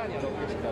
Italia l'ho vista.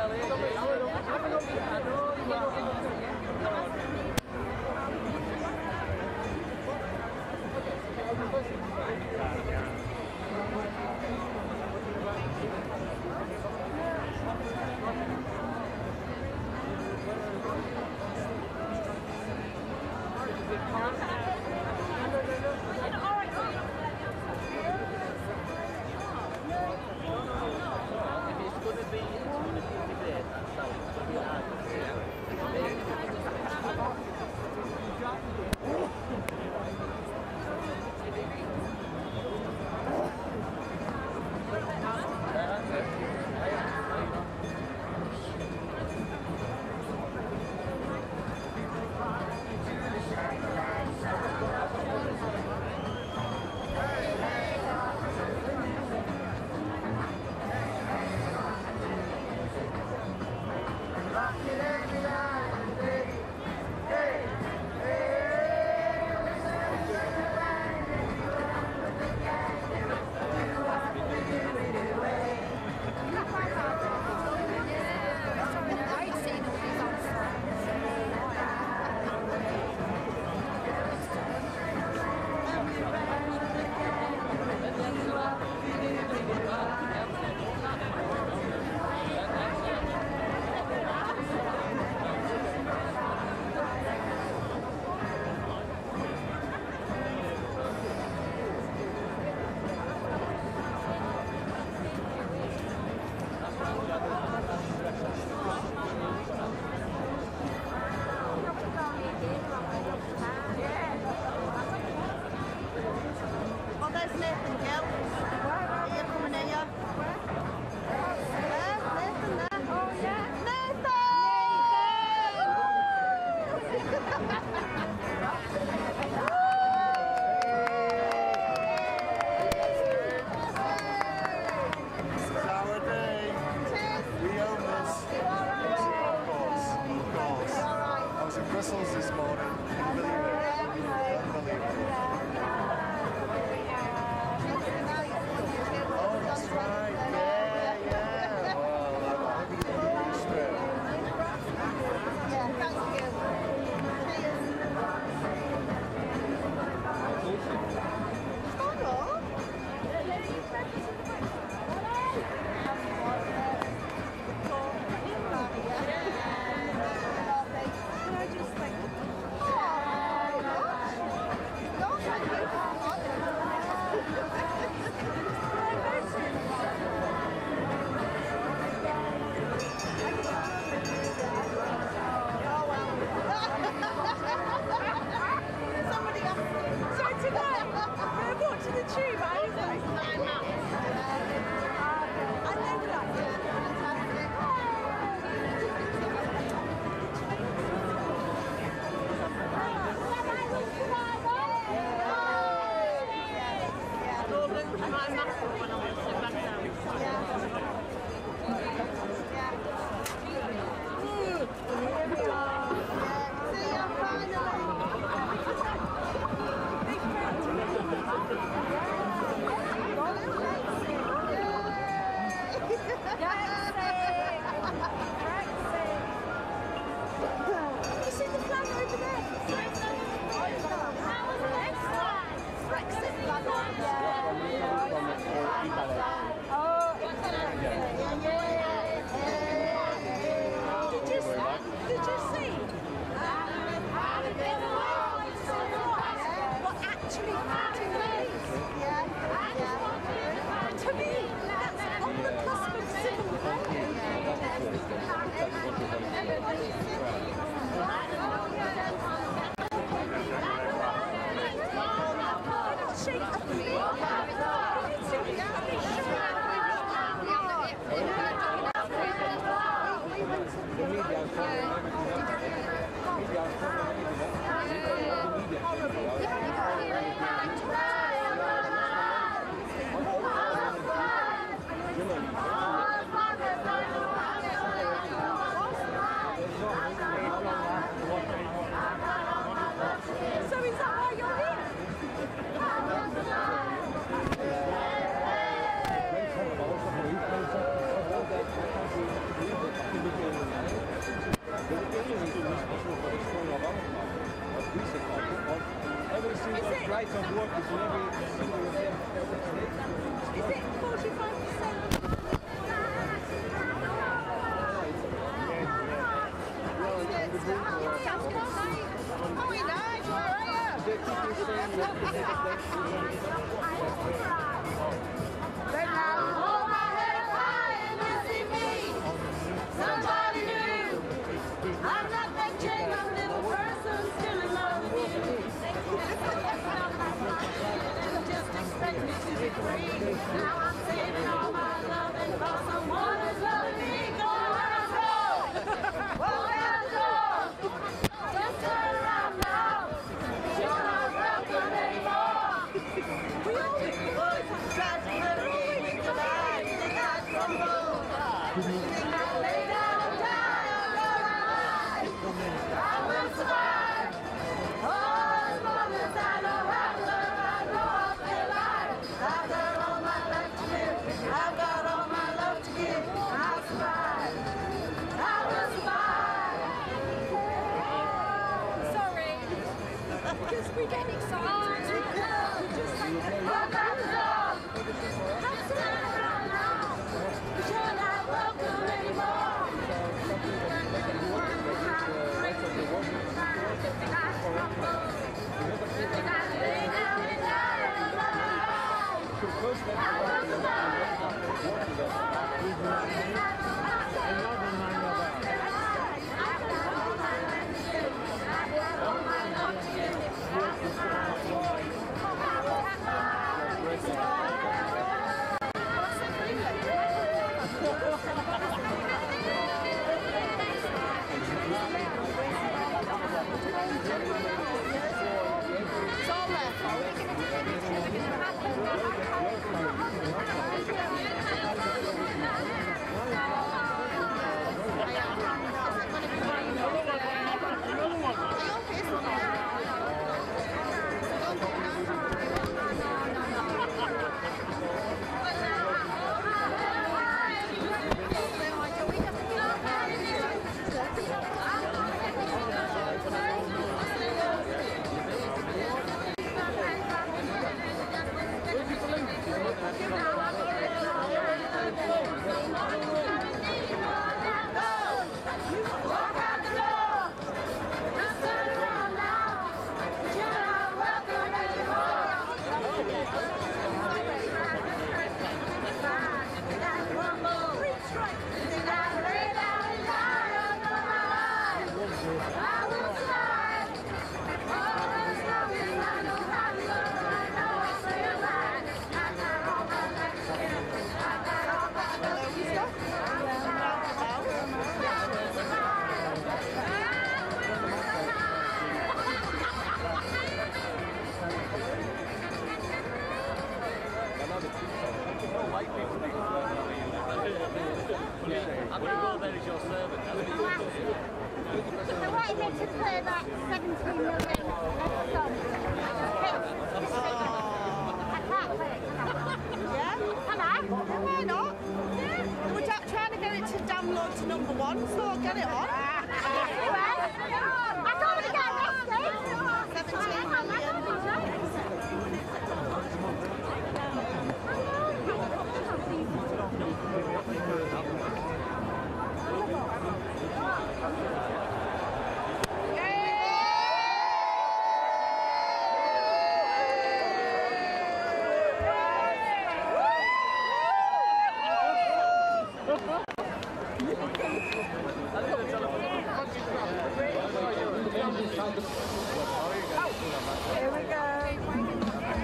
Brexit Party. it 45%? Oh, we nice. Where are you? Then now, hold my head high and you see me. Somebody new. I'm not that chain of little person still in love with you. Just expect me to be free. Now I'm saving all my loving for someone who's loving me. Go around, go. Walk out the door. Just turn around now. You're not welcome anymore. We always try to let her be with the light. Did not crumble. Did not lay down and die. I will survive. Oh, as long as I know how to love, I know I'll stay alive. I've got all my life to live. I've got all my love to give. I'll survive. I will survive. Sorry. Because we get excited. Just like walk out the door. Have to turn around now. But you're not welcome anymore.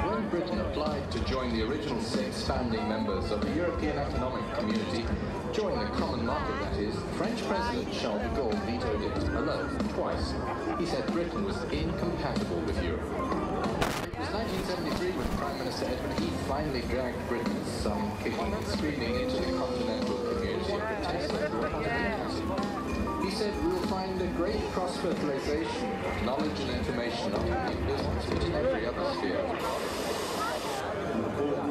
When Britain applied to join the original 6 founding members of the European Economic Community, join the common market that is, French President Charles de Gaulle vetoed it alone twice. He said Britain was incompatible with Europe. It was 1973 when Prime Minister Edward Heath finally dragged Britain, some kicking and screaming, into the continental community of protest for capacity. He said we will find a great cross-fertilization of knowledge and information not only in business but in every other sphere.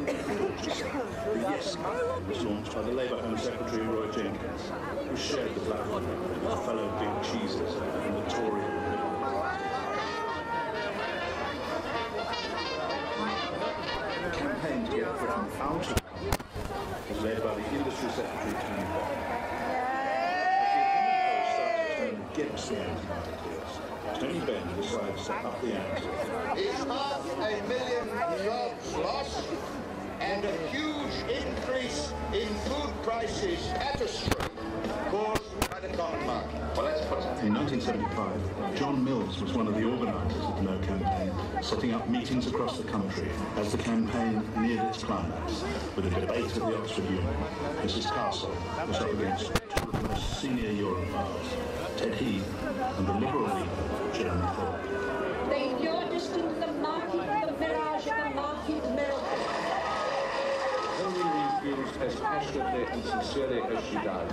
The Yes was launched by the Labour Home Secretary Roy Jenkins, who shared the platform with fellow big cheeses and the Tory. Great Britain out of was led by the Industry Secretary, Tony Blair. Against the anti-marketeers, Tony Benn decides to up the ante. It's 500,000 jobs lost and a huge increase in food prices at a stroke caused by the common market. Well, let's put it. In 1975, John Mills was one of the organisers of the No campaign, setting up meetings across the country as the campaign neared its climax, with a debate at the Oxford Union. Mrs. Castle was up against two of the most senior Europhiles, Ted Heath and the Liberal leader, Jeremy Thorpe. They lured us into the market, the mirage of the market miracle. Only refused as passionately and sincerely as she does.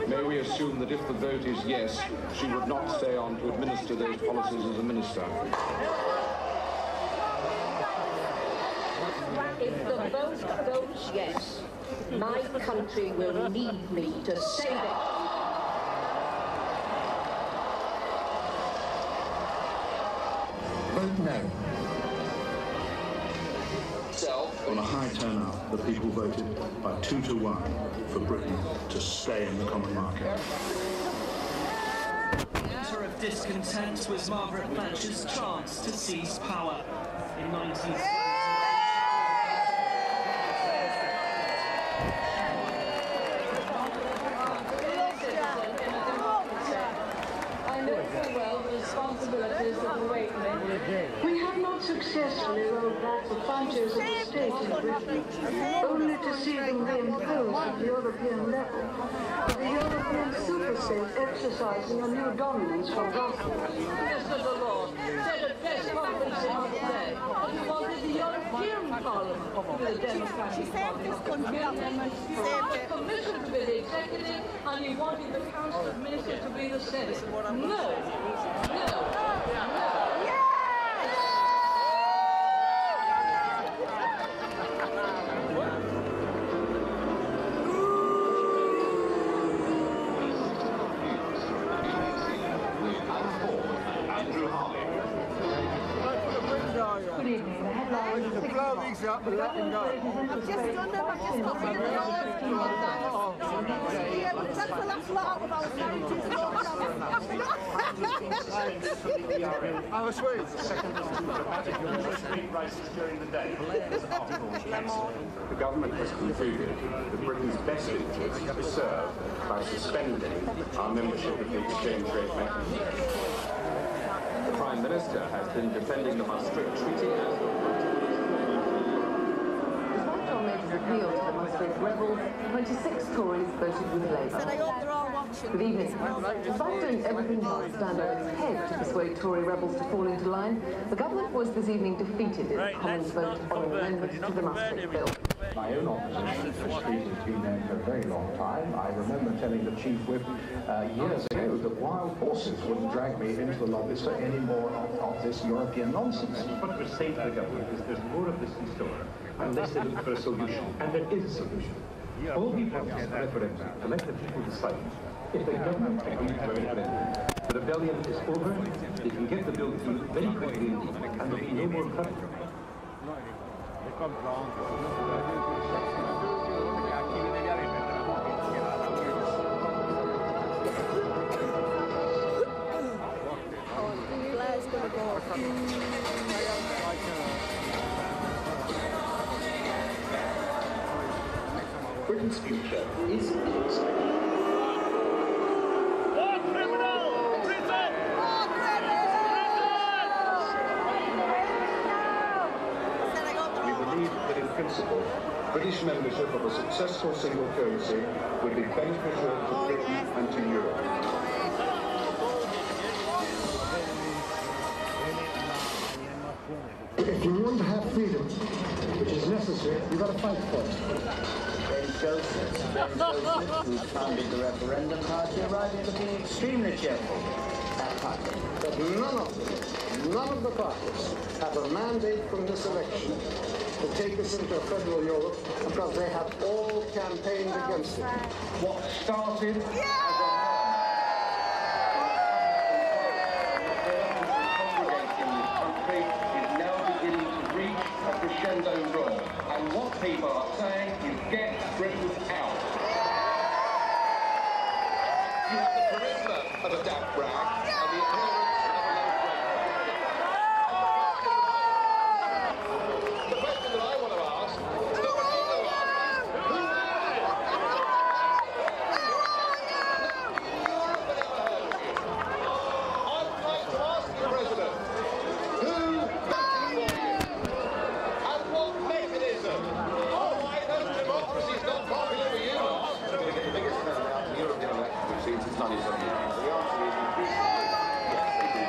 May we assume that if the vote is yes, she would not stay on to administer those policies as a minister? If the vote goes yes, my country will need me to save it. Vote no. On a high turnout, the people voted by 2-1 for Britain to stay in the common market. Centre of discontent was Margaret Thatcher's chance to seize power in 1970. We have not successfully rolled back the frontiers of the state in Britain, only to see them reimposed at the European level, with the European super-state exercising a new dominance from Brussels. Mr. Delors said at press conference the other day that he wanted the European Parliament to be the democratic parliament. He wanted the Commission to be the executive, and he wanted the Council of Ministers to be the Senate. No. Good evening. The headline is blow these up and let them go. I've just done them, I've just got rid of that's the last lot of our 70s. Oh, sweet. The government has concluded that Britain's best interests are served by suspending our membership of the exchange rate mechanism. The Prime Minister has been defending the Maastricht Treaty as the Despite John Major's appeal to the Maastricht rebels, 26 Tories voted with Labour. Good evening. Despite doing everything but stand on its head to persuade Tory rebels to fall into line, the government was this evening defeated in the Commons vote on an amendment to the Maastricht Bill. My own opposition to this treaty has been there for a very long time. I remember telling the Chief Whip years ago that wild horses wouldn't drag me into the lobbies for any more of this European nonsense. What we're saying to the government is there's more of this in store unless they look for a solution. And there is a solution. All we want is a referendum to let the people decide. If the government agrees to a referendum, the rebellion is over, they can get the bill through very quickly and there'll be no more trouble. Britain's future is in its Principle, British membership of a successful single currency would be beneficial to Britain and to Europe. If you want to have freedom, which is necessary, you've got to fight for it. Ben Joseph, who founded the referendum party, arriving looking extremely cheerful. That party. But none of the parties have a mandate from this election to take us into a federal Europe, because they have all campaigned against it. What started as a country is now beginning to reach a crescendo roar. And what trying to get Britain out. You have the charisma of a damp rag and the appearance of a low grade. The question that I want to ask, that what you want to ask, is who are you? Europe had ever heard of you. I would like to ask the President, who voted for you? And what mechanism? Oh, I know democracy's not popular with you lot. The biggest turnout in European elections we've seen since 1978. So the answer is increasingly yes, they do.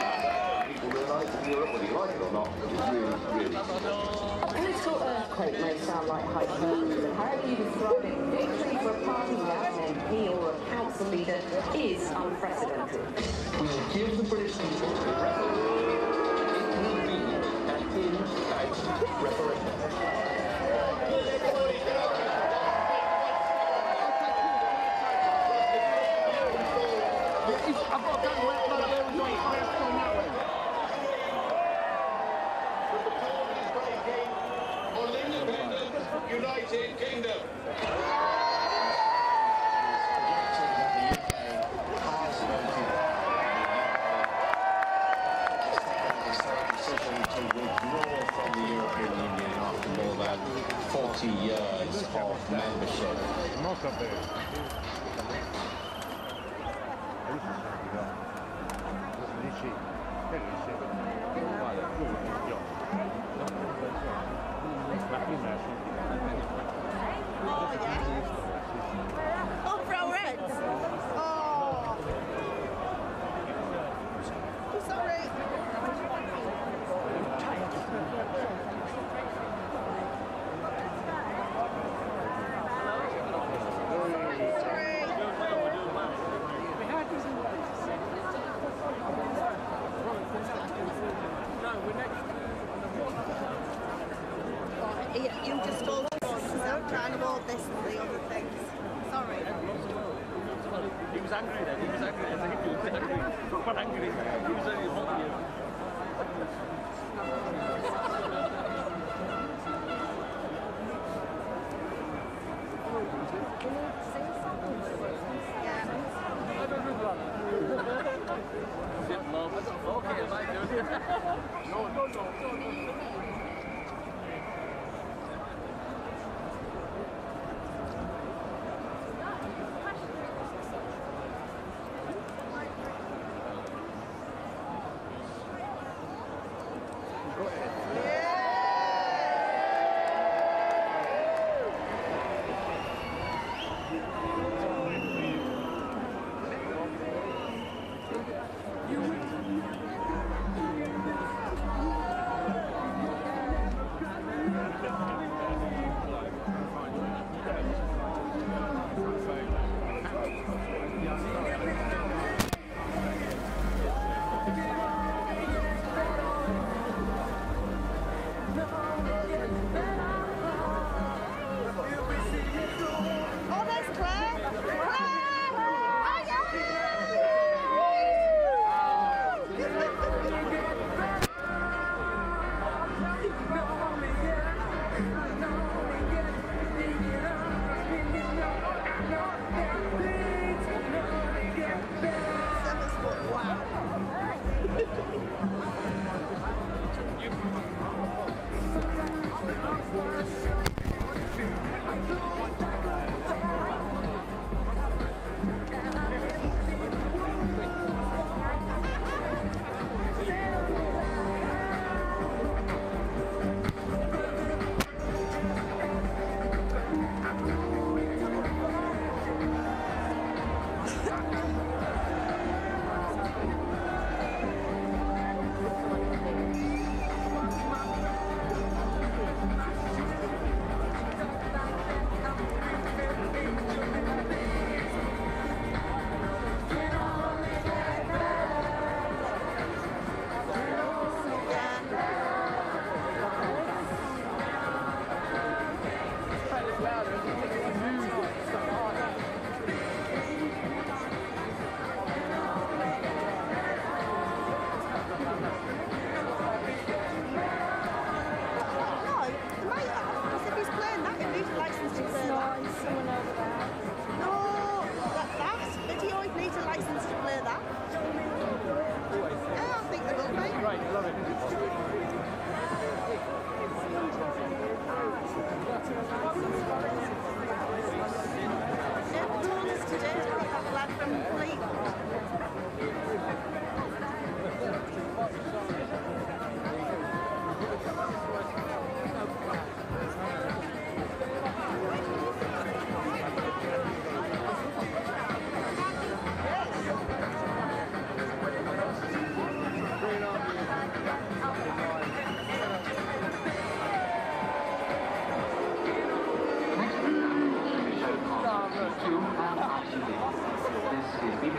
People realise that Europe, whether you like it or not, is really, really A political earthquake may sound like hyperbole, but however you describe it, victory for a party without an MP or a council leader is unprecedented. We will give the British people a referendum, inconvenient and in-out referendum. I've got to go where we're going. Where's going that way? The Tories breaking on independent United Kingdom. To withdraw from the European Union after more than 40 years of membership. Oh, brown reds. Oh. I'm sorry. You just told us because I'm trying to hold this and the other things. Sorry. He was angry then. He was angry. I think he was angry. Quite angry. He was only holding you. Okay, I do. No.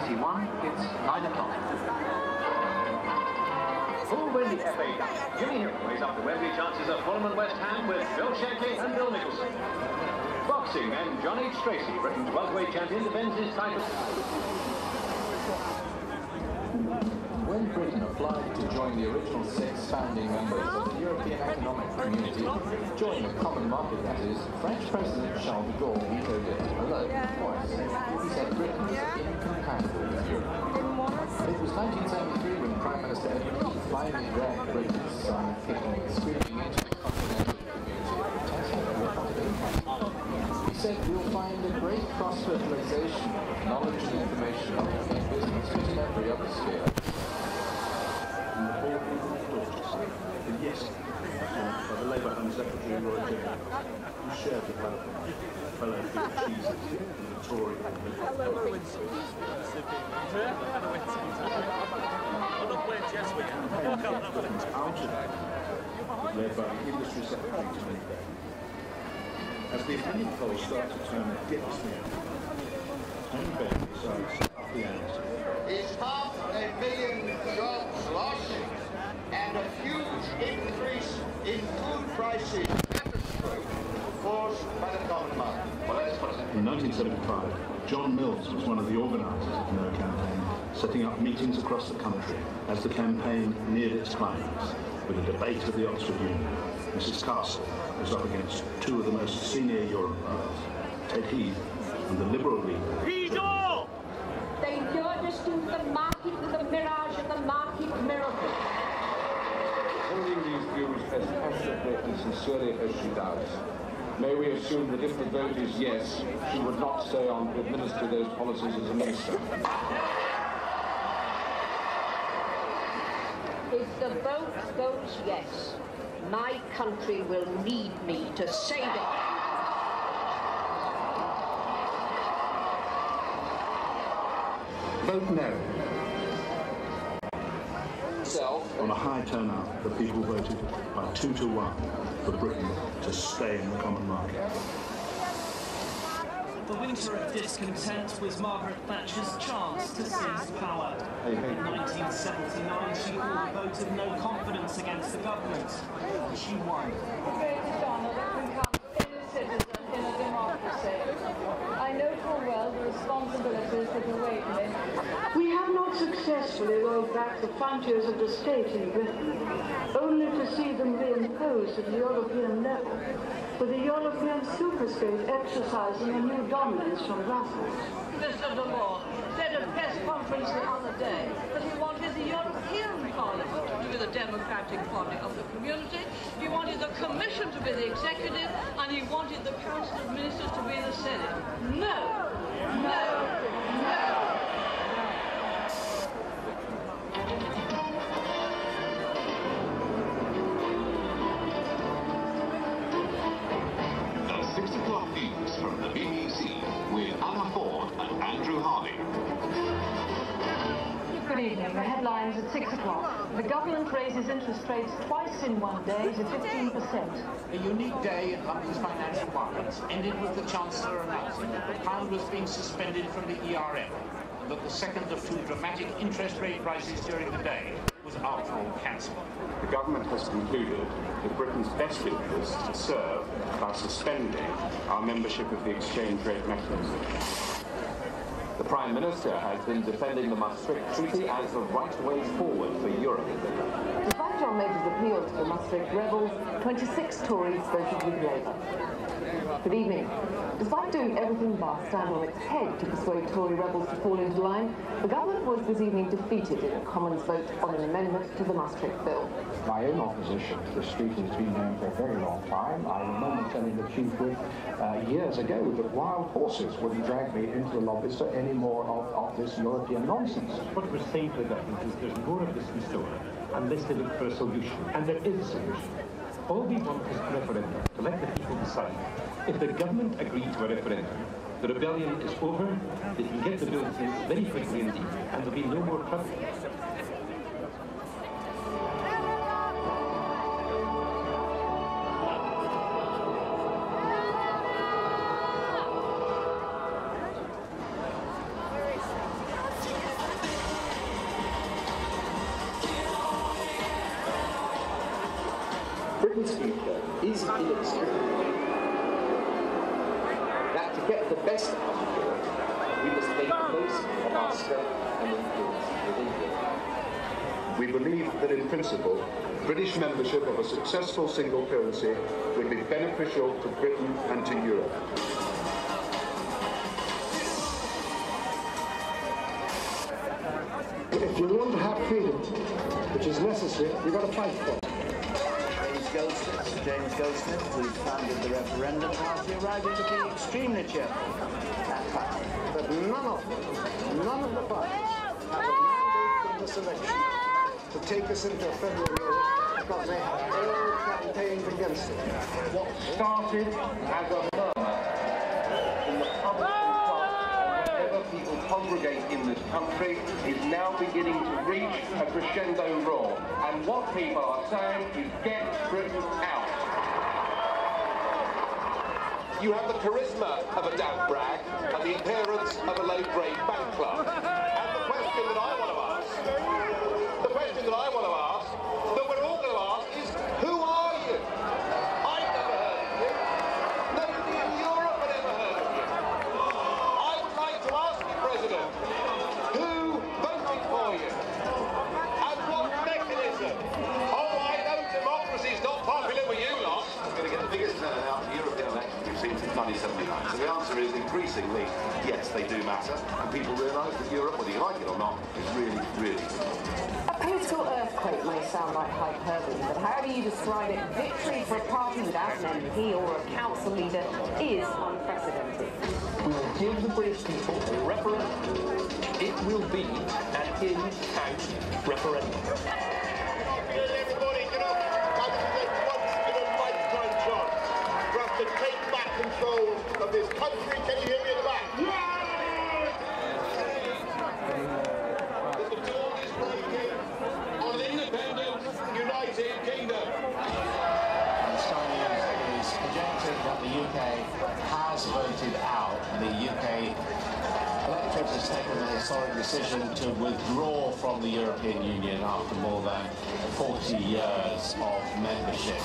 BBC One, it's 9 o'clock. Who'll win the FA Cup? Jimmy Hill weighs up the Wembley chances of Fulham and West Ham with Bill Shankly and Bill Nicholson. Boxing and John H. Tracy, Britain's welterweight champion, defends his title. When Britain applied to join the original 6 founding members of the European Economic Community, join the common market that is, French President Charles de Gaulle vetoed it alone twice. He said Britain was incompatible with Europe. It was 1973 when Prime Minister Edward Heath finally dragged Britain's son kicking and screaming into the continental community to protest the He said we'll find a great cross-fertilization of knowledge and information and business in every other sphere. Yes, by the Labour Home Secretary Roy Dillon, who shared the platform, fellow Bill Cheeses, and the Tory led by the Industry Secretary Tony Benn. As the opinion polls start to turn against the Tony Benn decides to up the ante. Is 500,000 jobs lost and a huge increase in food prices caused by the common market. In 1975, John Mills was one of the organisers of the No campaign, setting up meetings across the country as the campaign neared its climax, with a debate at the Oxford Union. Mrs. Castle was up against 2 of the most senior Europeans, Ted Heath and the Liberal leader. They lured us into the market with the mirage of the market miracle. Holding these views as passionately and sincerely as she does, may we assume that if the vote is yes, she would not stay on to administer those policies as a minister? If the vote goes yes, my country will need me to save it. Vote no. On a high turnout, the people voted by 2-1 for Britain to stay in the common market. The winter of discontent was Margaret Thatcher's chance to seize power. In 1979, she called a vote of no confidence against the government. She won. The greatest honour that can come to any citizen in a democracy. I know full well the responsibilities that await me. We have not successfully rolled back the frontiers of the state in Britain, only to see them reimposed at the European level, with the European superstate exercising a new dominance from Brussels. Mr. Delors said at a press conference the other day that he wanted the European Parliament to be the democratic body of the community, he wanted the Commission to be the executive, and he wanted the Council of Ministers to be the Senate. No! No! No! 6 o'clock news from the BBC with Anna Ford and Andrew Harvey. Good evening. The headlines at 6 o'clock. The government raises interest rates twice in one day to 15%. A unique day in London's financial markets ended with the Chancellor announcing that the pound was being suspended from the ERM, and that the second of 2 dramatic interest rate rises during the day was after all cancelled. The government has concluded that Britain's best interests are served by suspending our membership of the exchange rate mechanism. The Prime Minister has been defending the Maastricht Treaty as the right way forward for Europe. Despite John Major's appeal to the Maastricht rebels, 26 Tories voted with Labour. Good evening. Despite doing everything bar stand on its head to persuade Tory rebels to fall into line, the government was this evening defeated in a Commons vote on an amendment to the Maastricht Bill. My own opposition to this treaty has been known for a very long time. I remember telling the Chief Whip years ago that wild horses wouldn't drag me into the lobbies for any more of this European nonsense. What we're saying to the government is there's more of this in store unless they look for a solution. And there is a solution. All we want is a referendum to let the people decide. If the government agree to a referendum, the rebellion is over, they can get the bill through very quickly indeed, and there'll be no more trouble. Britain's future is inextricable. That to get the best out of Europe, we must make the most of our strength and influence within Europe. We believe that in principle, British membership of a successful single currency would be beneficial to Britain and to Europe. If you want to have freedom, which is necessary, you've got to fight for it. James Goldsmith, who founded the referendum party, arriving to be extremely cheerful. But none of the parties have a mandate from this election to take us into a federal Europe because they have all campaigned against it. What started as a murmur in the public and wherever people congregate in this country is now beginning to reach a crescendo roar. And what people are saying is get Britain out. You have the charisma of a damp rag and the appearance of a low-grade bank clerk. And the question that I want to ask, that we're all going to ask is, who are you? I've never heard of you. Nobody in Europe had ever heard of you. I would like to ask you, President, who voted for you? And what mechanism? Oh, I know democracy's not popular with you lot. We're going to get the biggest turnout for European elections we've seen since 1979. So the answer is increasingly, yes, they do matter. And people realise that Europe, whether you like it or not, is really, really important. A political earthquake may sound like hyperbole, but however you describe it, victory for a party without an MP or a council leader is unprecedented. We will give the British people a referendum. It will be an in-house referendum. Everybody get up. That is a once-in-a-lifetime chance for us to take back control of this country. Can you hear me at the back? Yeah! The dawn is breaking on an independent, united kingdom. The Sky News is projecting that the UK has voted out. The UK electorate has taken the historic decision to withdraw from the European Union after more than 40 years of membership.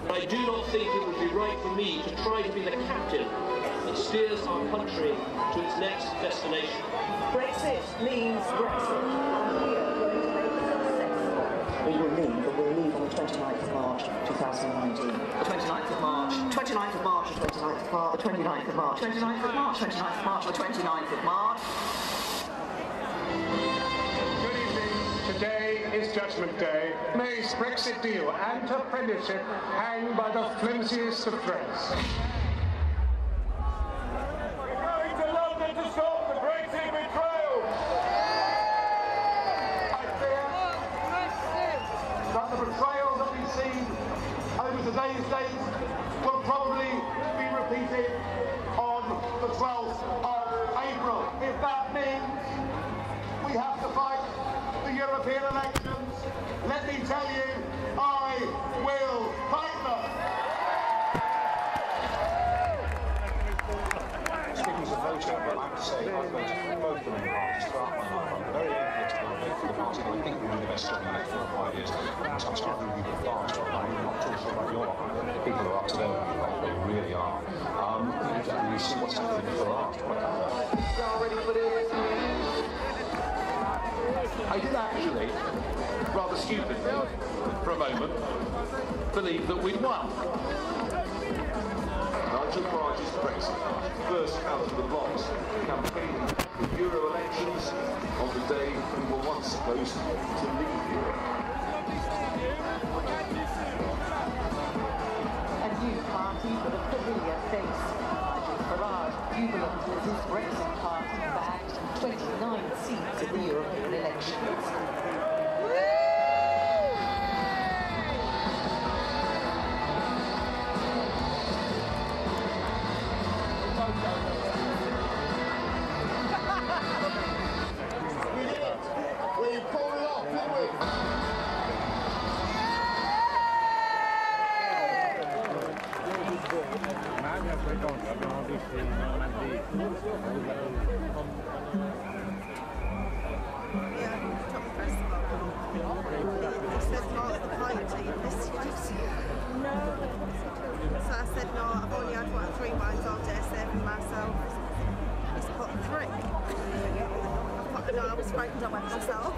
I do not think it would be right for me to try to be the captain that steers our country to its next destination. Brexit means Brexit, and we are going to make it successful. We will leave, but we'll leave on the 29th of March 2019. The 29th of March, 29th of March, 29th of March, the 29th of March, 29th of March, 29th of March, the 29th of March. Good evening. Today is Judgment Day. May this Brexit deal and her apprenticeship hang by the flimsiest of threads. We're going to London to stop the Brexit betrayal. I fear that the betrayal that we've seen over today's date will probably be repeated on the 12th of April. If that means we have to fight the European elections, let me tell you, I will fight them. Speaking as a voter, I'd like to say I voted for both of them parties throughout my life. I'm very eager to vote for the party that I think will do the best job in the next 4 or 5 years. I'm starting to be fast. I'm not too sure about your lot. People are up to them, they really are. You see what's happening for the last. I did actually, rather stupidly, for a moment, believe that we'd won. Nigel Farage's Brexit Party first out of the blocks, campaigning for Euro elections on the day we were once supposed to leave Europe. A new party with a familiar face. Nigel Farage, jubilant as his Brexit Party bagged 29 seats at the European elections. We pulled it off, didn't we? Yeah, top first of all. said, "Mark the point, are you missed it?" No. So I said, "No, I've only had 3 wines all day, saving myself." He's put 3. No, I was frightened I went myself.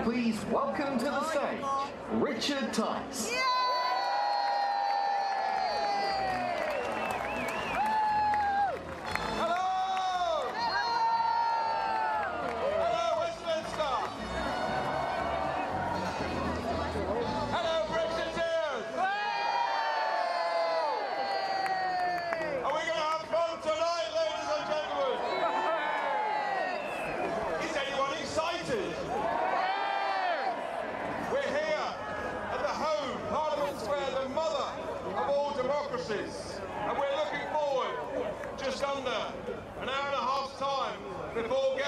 Please welcome to the stage, Richard Tice. Are we going to have fun tonight, ladies and gentlemen?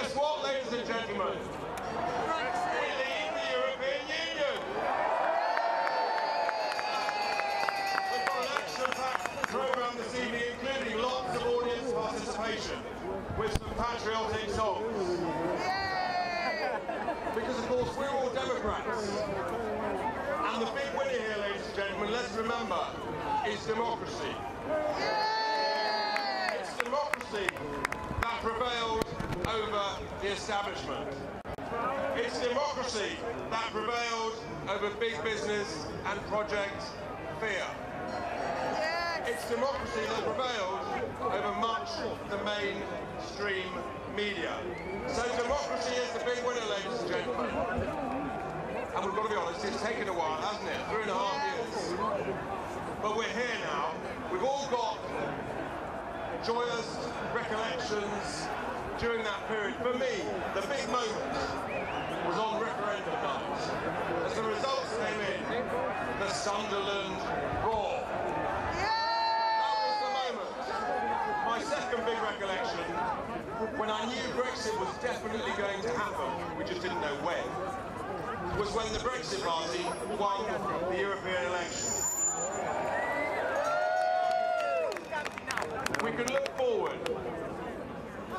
Guess what, ladies and gentlemen? We leave the European Union. We've got an action-packed programme this evening, including lots of audience participation with some patriotic songs. Because, of course, we're all Democrats. And the big winner here, ladies and gentlemen, let's remember, is democracy. It's democracy that prevailed over the establishment. It's democracy that prevailed over big business and project fear. It's democracy that prevailed over much of the mainstream media. So democracy is the big winner, ladies and gentlemen. And we've got to be honest, it's taken a while, hasn't it? 3.5 years. But we're here now. We've all got joyous recollections during that period. For me, the big moment was on referendum night. As the results came in, the Sunderland roar. That was the moment. My second big recollection, when I knew Brexit was definitely going to happen, we just didn't know when, was when the Brexit Party won the European election. We can look forward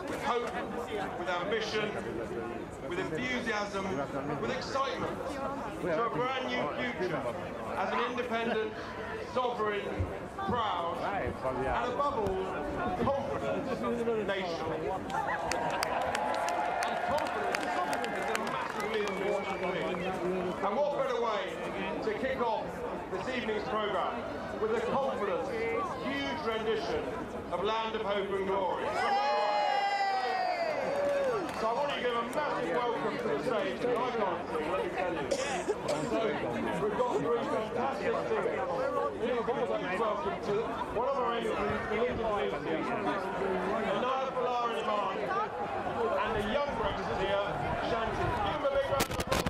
with hope, with ambition, with enthusiasm, with excitement to a brand new future as an independent, sovereign, proud, and above all, confident nation. And confidence is a massively important thing. And what better way to kick off this evening's programme with a confident, huge rendition of Land of Hope and Glory. So I want to give a massive welcome to the stage, and I can't sing, let me tell you. So we've got three fantastic singers. Please welcome to one of our MPs, the leader of the MPs, Anaya Falari-Iman, and the young Brexiteer, Shanti. Give them a big round of applause.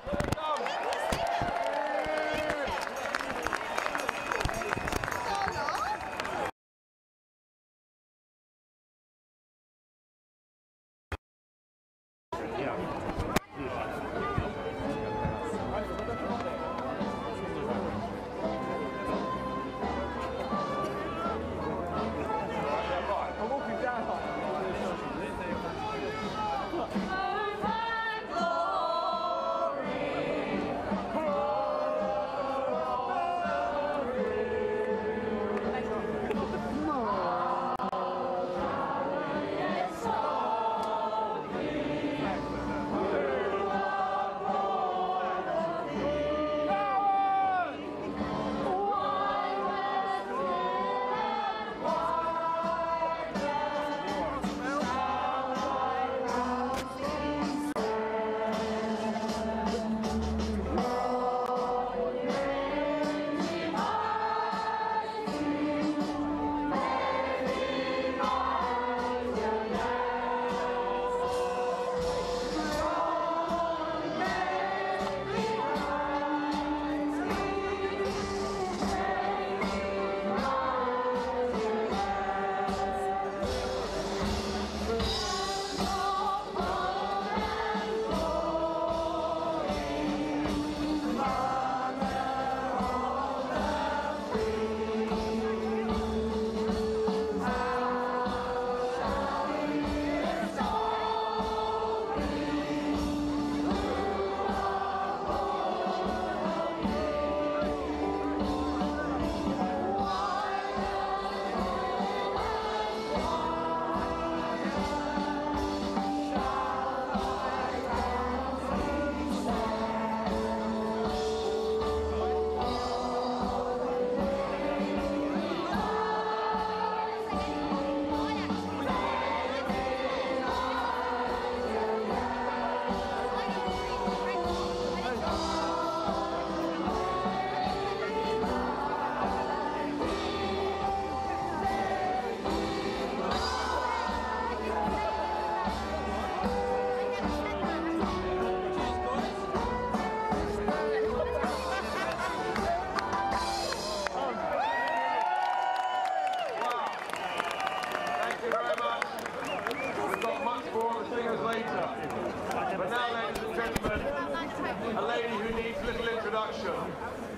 introduction.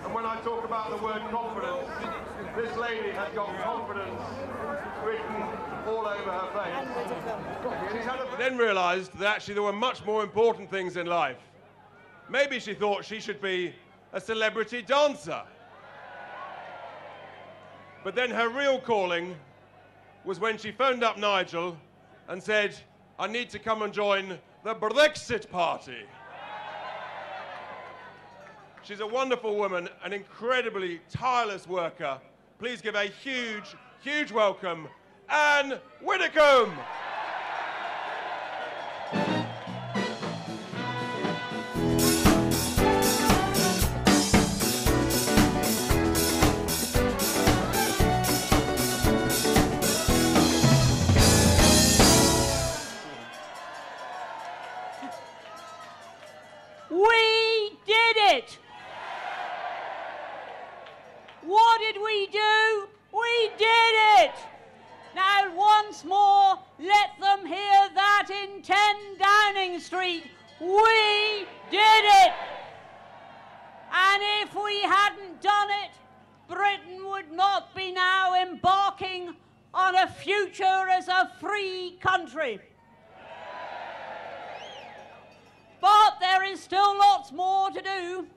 And when I talk about the word confidence, this lady has got confidence written all over her face. She then realised that actually there were much more important things in life. Maybe she thought she should be a celebrity dancer. But then her real calling was when she phoned up Nigel and said, I need to come and join the Brexit Party. She's a wonderful woman, an incredibly tireless worker. Please give a huge, huge welcome, Anne Widdecombe. We did it! What did we do? We did it! Now, once more, let them hear that in 10 Downing Street. We did it! And if we hadn't done it, Britain would not be now embarking on a future as a free country. But there is still lots more to do,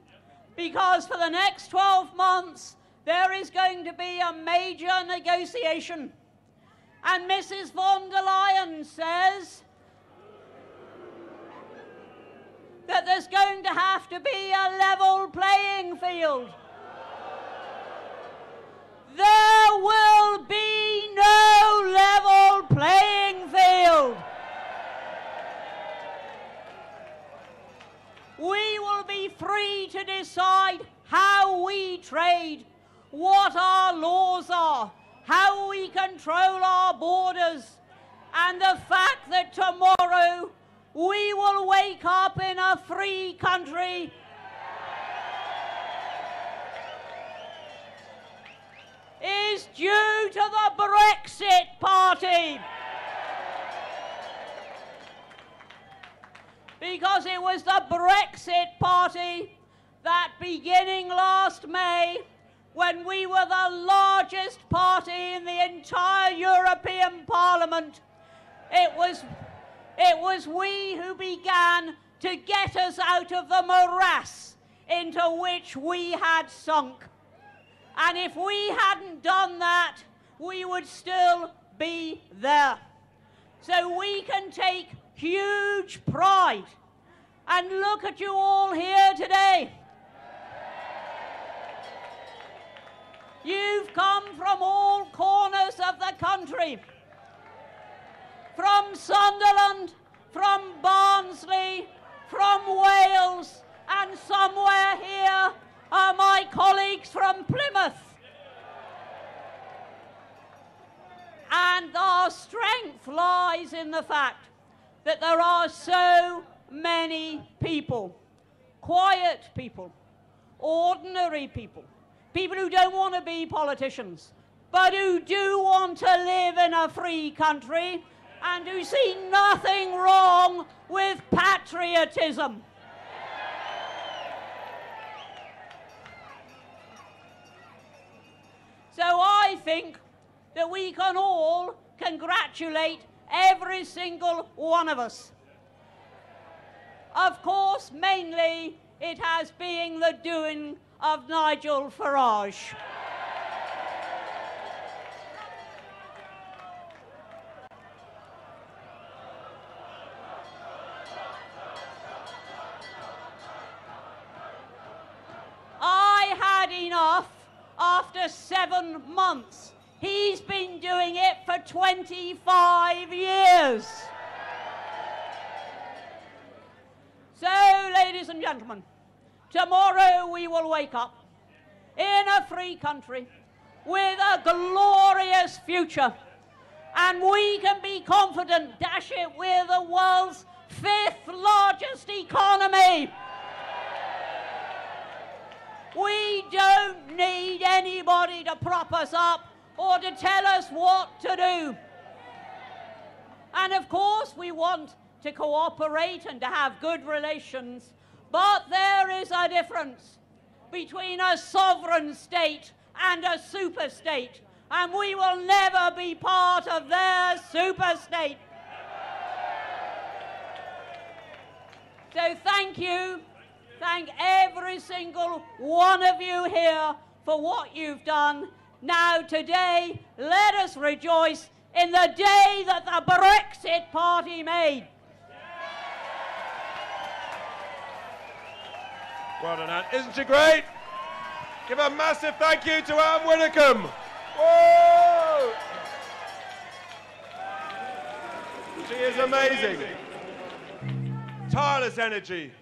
because for the next 12 months, there is going to be a major negotiation. And Mrs. von der Leyen says that there's going to have to be a level playing field. There will be no level playing field. We will be free to decide how we trade, what our laws are, how we control our borders, and the fact that tomorrow we will wake up in a free country is due to the Brexit Party. Because it was the Brexit Party that, beginning last May, when we were the largest party in the entire European Parliament, it was we who began to get us out of the morass into which we had sunk. And if we hadn't done that, we would still be there. So we can take huge pride. And look at you all here today. You've come from all corners of the country. From Sunderland, from Barnsley, from Wales, and somewhere here are my colleagues from Plymouth. And our strength lies in the fact that there are so many people, quiet people, ordinary people, people who don't want to be politicians, but who do want to live in a free country and who see nothing wrong with patriotism. So I think that we can all congratulate every single one of us. Of course, mainly it has been the doing of Nigel Farage. I had enough after 7 months. He's been doing it for 25 years. So, ladies and gentlemen, tomorrow we will wake up in a free country with a glorious future. And we can be confident, dash it, we're the world's 5th largest economy. We don't need anybody to prop us up or to tell us what to do. And of course we want to cooperate and to have good relations, but there is a difference. between a sovereign state and a super state, and we will never be part of their super state. So thank you. Thank every single one of you here for what you've done. Now today, let us rejoice in the day that the Brexit Party made. Well done, Anne. Isn't she great? Give a massive thank you to Anne Widdecombe. Whoa! She is amazing. Tireless energy,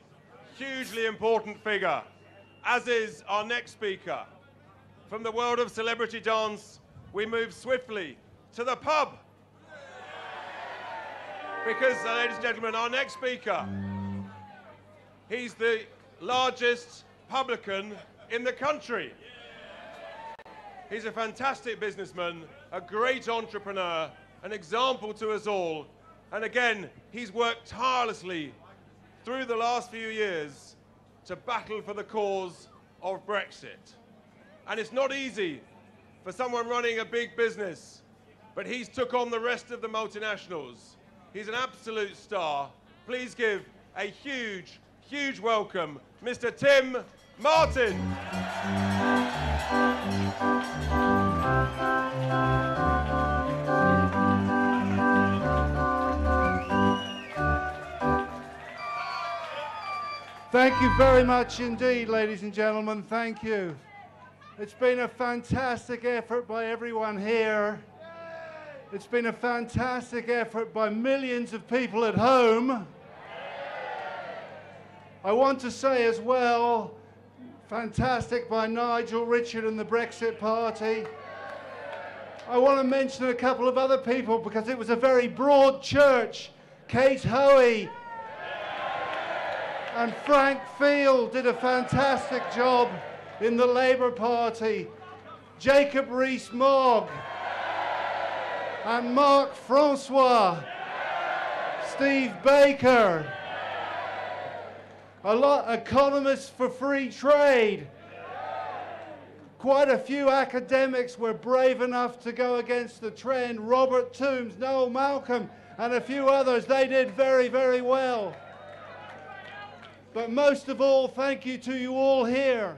hugely important figure, as is our next speaker. From the world of celebrity dance, we move swiftly to the pub. Because, ladies and gentlemen, our next speaker, he's the largest publican in the country. He's a fantastic businessman, a great entrepreneur, an example to us all. And again, he's worked tirelessly through the last few years to battle for the cause of Brexit. And it's not easy for someone running a big business, but he's took on the rest of the multinationals. He's an absolute star. Please give a huge, huge welcome, Mr. Tim Martin. Thank you very much indeed, ladies and gentlemen. Thank you. It's been a fantastic effort by everyone here. It's been a fantastic effort by millions of people at home. I want to say as well, fantastic by Nigel, Richard and the Brexit Party. I want to mention a couple of other people because it was a very broad church. Kate Hoey and Frank Field did a fantastic job in the Labour Party. Jacob Rees-Mogg and Mark Francois, Steve Baker, a lot economists for free trade. Quite a few academics were brave enough to go against the trend. Robert Toombs, Noel Malcolm, and a few others. They did very, very well. But most of all, thank you to you all here.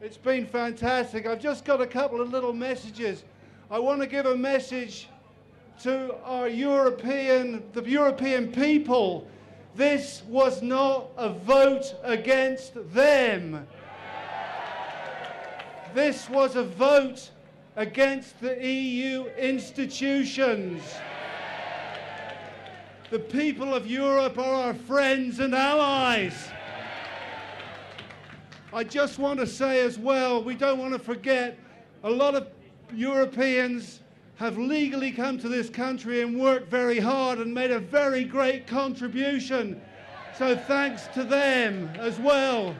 It's been fantastic. I've just got a couple of little messages. I want to give a message to our the European people. This was not a vote against them. This was a vote against the EU institutions. The people of Europe are our friends and allies. I just want to say as well, we don't want to forget, a lot of Europeans have legally come to this country and worked very hard and made a very great contribution. So thanks to them as well.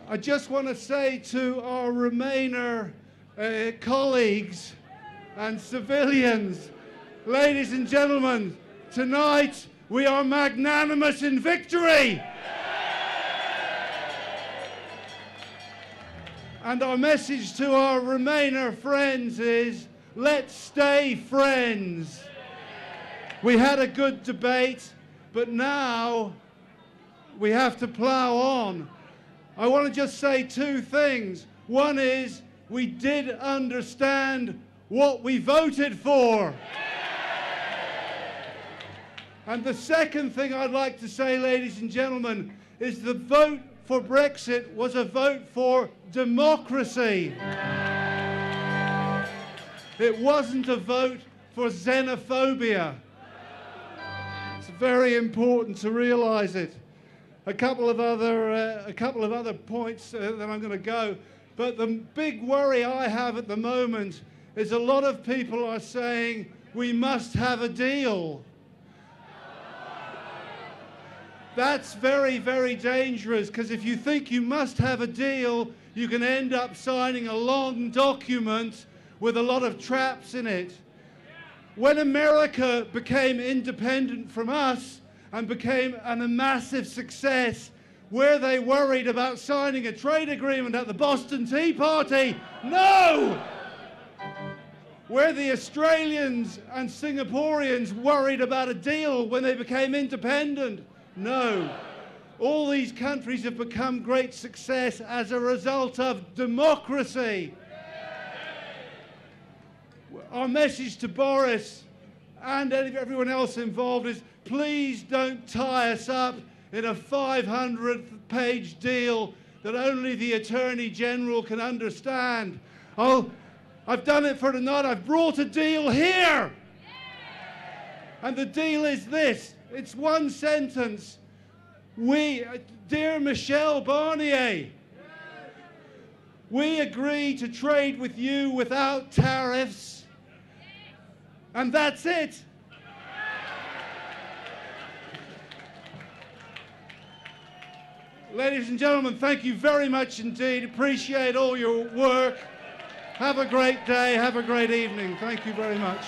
I just want to say to our Remainer colleagues and civilians, ladies and gentlemen, tonight we are magnanimous in victory. And our message to our Remainer friends is, let's stay friends. We had a good debate, but now we have to plough on. I want to just say two things. One is, we did understand what we voted for. And the second thing I'd like to say, ladies and gentlemen, is the vote for Brexit was a vote for democracy. It wasn't a vote for xenophobia. It's very important to realize it. A couple of other points that I'm going to go. But the big worry I have at the moment is a lot of people are saying we must have a deal. That's very, very dangerous, because if you think you must have a deal, you can end up signing a long document with a lot of traps in it. When America became independent from us and became a massive success, Were they worried about signing a trade agreement at the Boston Tea Party? No! Were the Australians and Singaporeans worried about a deal when they became independent? No. All these countries have become great success as a result of democracy. Our message to Boris and everyone else involved is, please don't tie us up in a 500-page deal that only the Attorney General can understand. I've done it for tonight. I've brought a deal here. And the deal is this. It's one sentence. Dear Michel Barnier, we agree to trade with you without tariffs. And that's it. Ladies and gentlemen, thank you very much indeed. Appreciate all your work. Have a great day. Have a great evening. Thank you very much.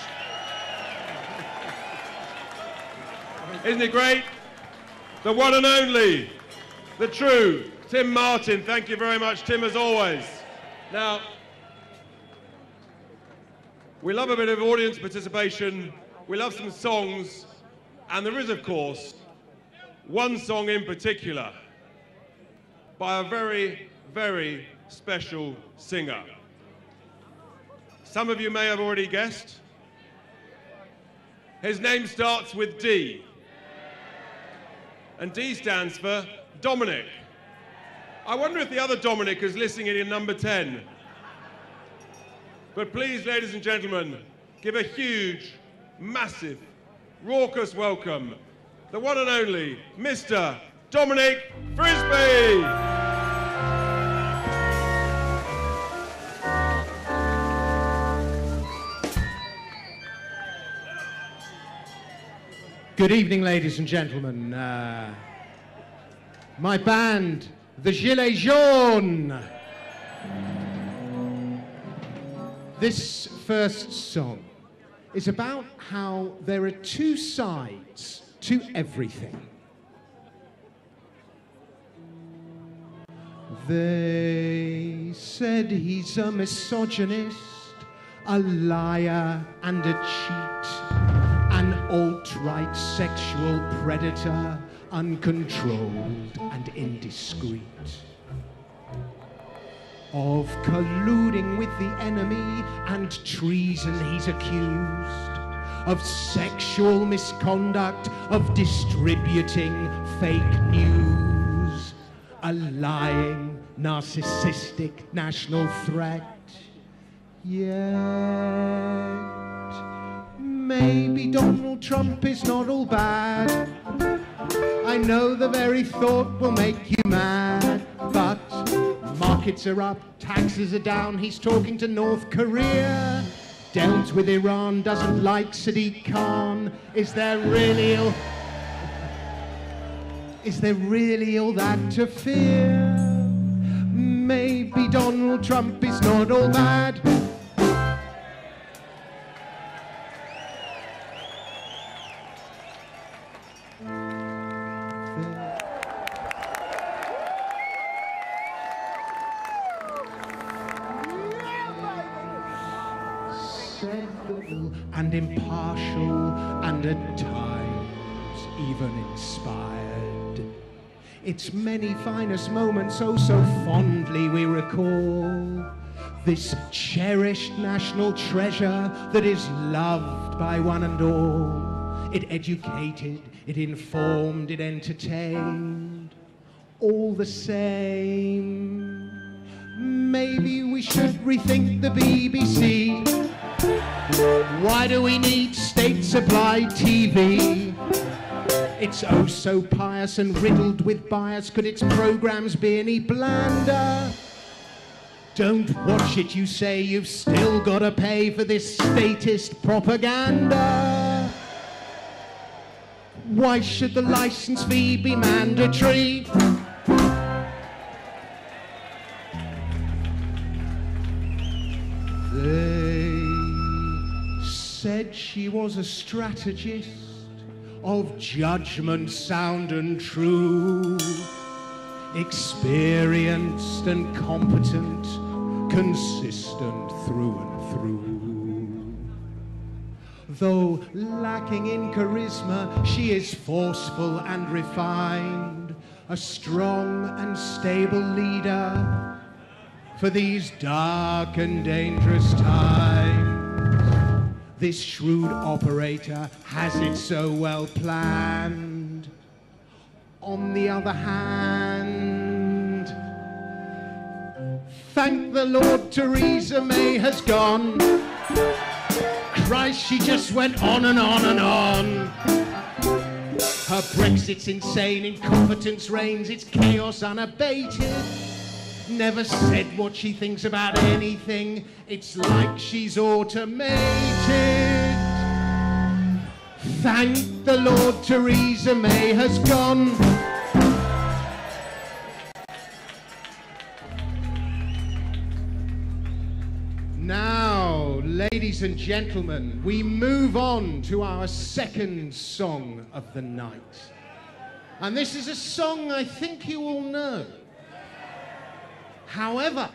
Isn't it great? The one and only, the true Tim Martin. Thank you very much, Tim, as always. Now, we love a bit of audience participation. We love some songs. And there is, of course, one song in particular by a very, very special singer. Some of you may have already guessed. His name starts with D. And D stands for Dominic. I wonder if the other Dominic is listening in number 10. But please, ladies and gentlemen, give a huge, massive, raucous welcome, the one and only Mr. Dominic Frisby. Good evening, ladies and gentlemen. My band, the Gilets Jaunes. This first song is about how there are two sides to everything. They said he's a misogynist, a liar and a cheat, an alt-right sexual predator, uncontrolled and indiscreet. Of colluding with the enemy and treason he's accused, of sexual misconduct, of distributing fake news, a lying, narcissistic national threat. Yet maybe Donald Trump is not all bad. I know the very thought will make you mad, but markets are up, taxes are down, he's talking to North Korea, dealt with Iran, doesn't like Sadiq Khan. Is there really all that to fear? Maybe Donald Trump is not all bad. And impartial, and at times even inspired. Its many finest moments, oh so fondly we recall. This cherished national treasure that is loved by one and all. It educated, it informed, it entertained. All the same, maybe we should rethink the BBC. Why do we need state-supplied TV? It's oh so pious and riddled with bias. Could its programs be any blander? Don't watch it, you say, you've still got to pay for this statist propaganda. Why should the license fee be mandatory? Said she was a strategist of judgment sound and true. experienced and competent, consistent through and through. Though lacking in charisma, she is forceful and refined, a strong and stable leader for these dark and dangerous times. This shrewd operator has it so well planned. On the other hand, thank the Lord Theresa May has gone. Christ, she just went on and on and on. Her Brexit's insane, incompetence reigns, it's chaos unabated. Never said what she thinks about anything, it's like she's automated. Thank the Lord Theresa May has gone. Now, ladies and gentlemen, we move on to our second song of the night. And this is a song I think you all know. However,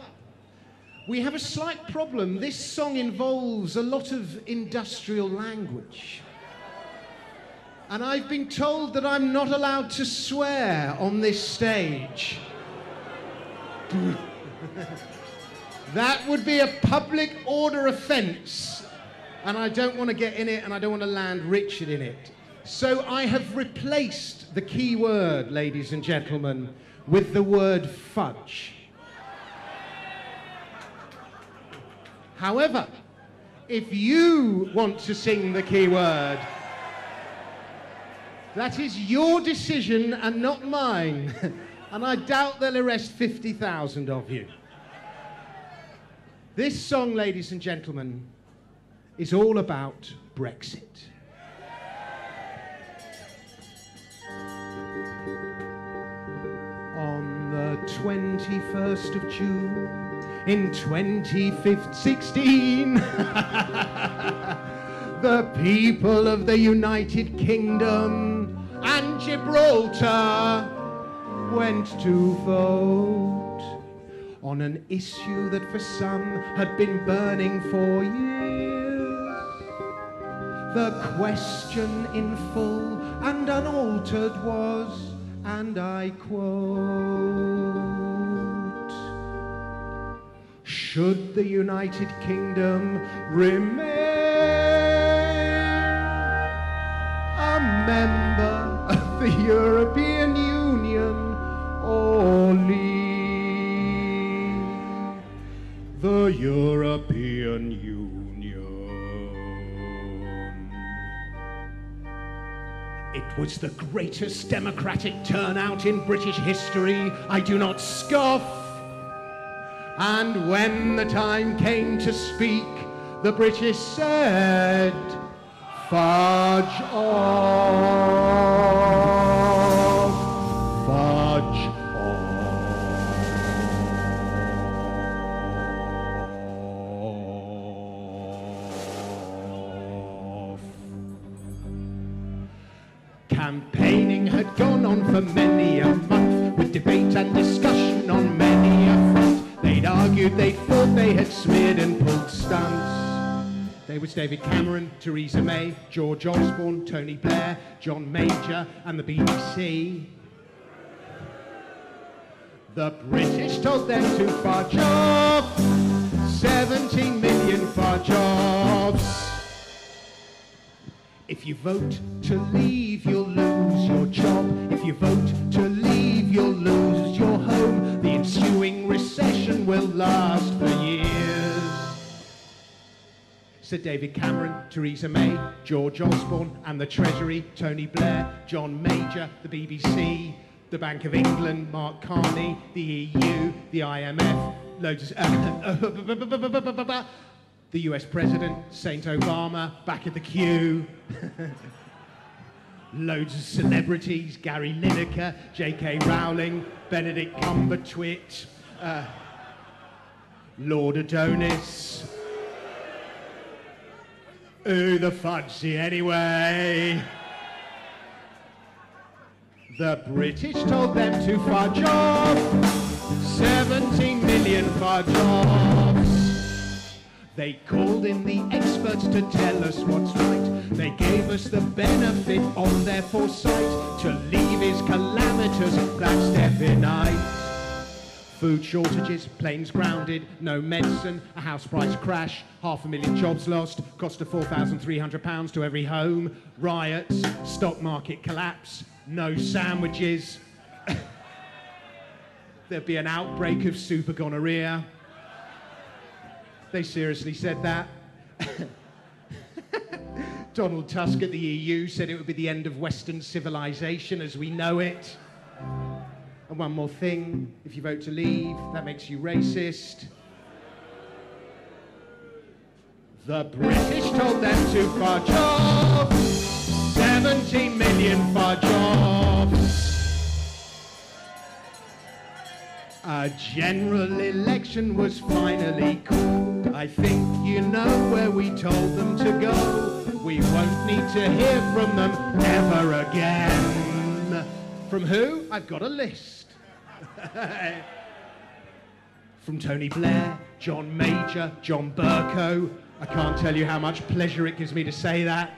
we have a slight problem. This song involves a lot of industrial language. And I've been told that I'm not allowed to swear on this stage. That would be a public order offence, and I don't want to get in it, and I don't want to land Richard in it. So I have replaced the key word, ladies and gentlemen, with the word fudge. However, if you want to sing the key word, that is your decision and not mine. And I doubt they'll arrest 50,000 of you. This song, ladies and gentlemen, is all about Brexit. On the 21st of June in 2016, the people of the United Kingdom and Gibraltar went to vote on an issue that for some had been burning for years. The question in full and unaltered was, and I quote, should the United Kingdom remain a member of the European Union or leave the European Union? It was the greatest democratic turnout in British history, I do not scoff. And when the time came to speak, the British said, fudge off, fudge off. Campaigning had gone on for many a month, with debate and discussion on many a front. They'd argued, they'd fought, they had smeared and pulled stunts. There was David Cameron, Theresa May, George Osborne, Tony Blair, John Major and the BBC. The British told them to fudge off, 17 million fudge offs. If you vote to leave, you'll lose your job. If you vote to leave, you'll lose your home. The ensuing recession will last for years. Sir David Cameron, Theresa May, George Osborne and the Treasury, Tony Blair, John Major, the BBC, the Bank of England, Mark Carney, the EU, the IMF, loads of... the US President, Saint Obama, back at the queue. Loads of celebrities, Gary Lineker, J.K. Rowling, Benedict Cumberbatch, Lord Adonis. Who the fudgy anyway? The British told them to fudge off 17 million fudge offs. They called in the experts to tell us what's right. They gave us the benefit of their foresight. To leave is calamitous, that's definite. Food shortages, planes grounded, no medicine, a house price crash, 500,000 jobs lost, cost of £4,300 to every home, riots, stock market collapse, no sandwiches. There'd be an outbreak of super gonorrhea. They seriously said that. Donald Tusk at the EU said it would be the end of Western civilization as we know it. And one more thing, if you vote to leave, that makes you racist. The British told them to fudge off 17 million fudge offs. A general election was finally called. I think you know where we told them to go. We won't need to hear from them ever again. From who? I've got a list. From Tony Blair, John Major, John Bercow. I can't tell you how much pleasure it gives me to say that.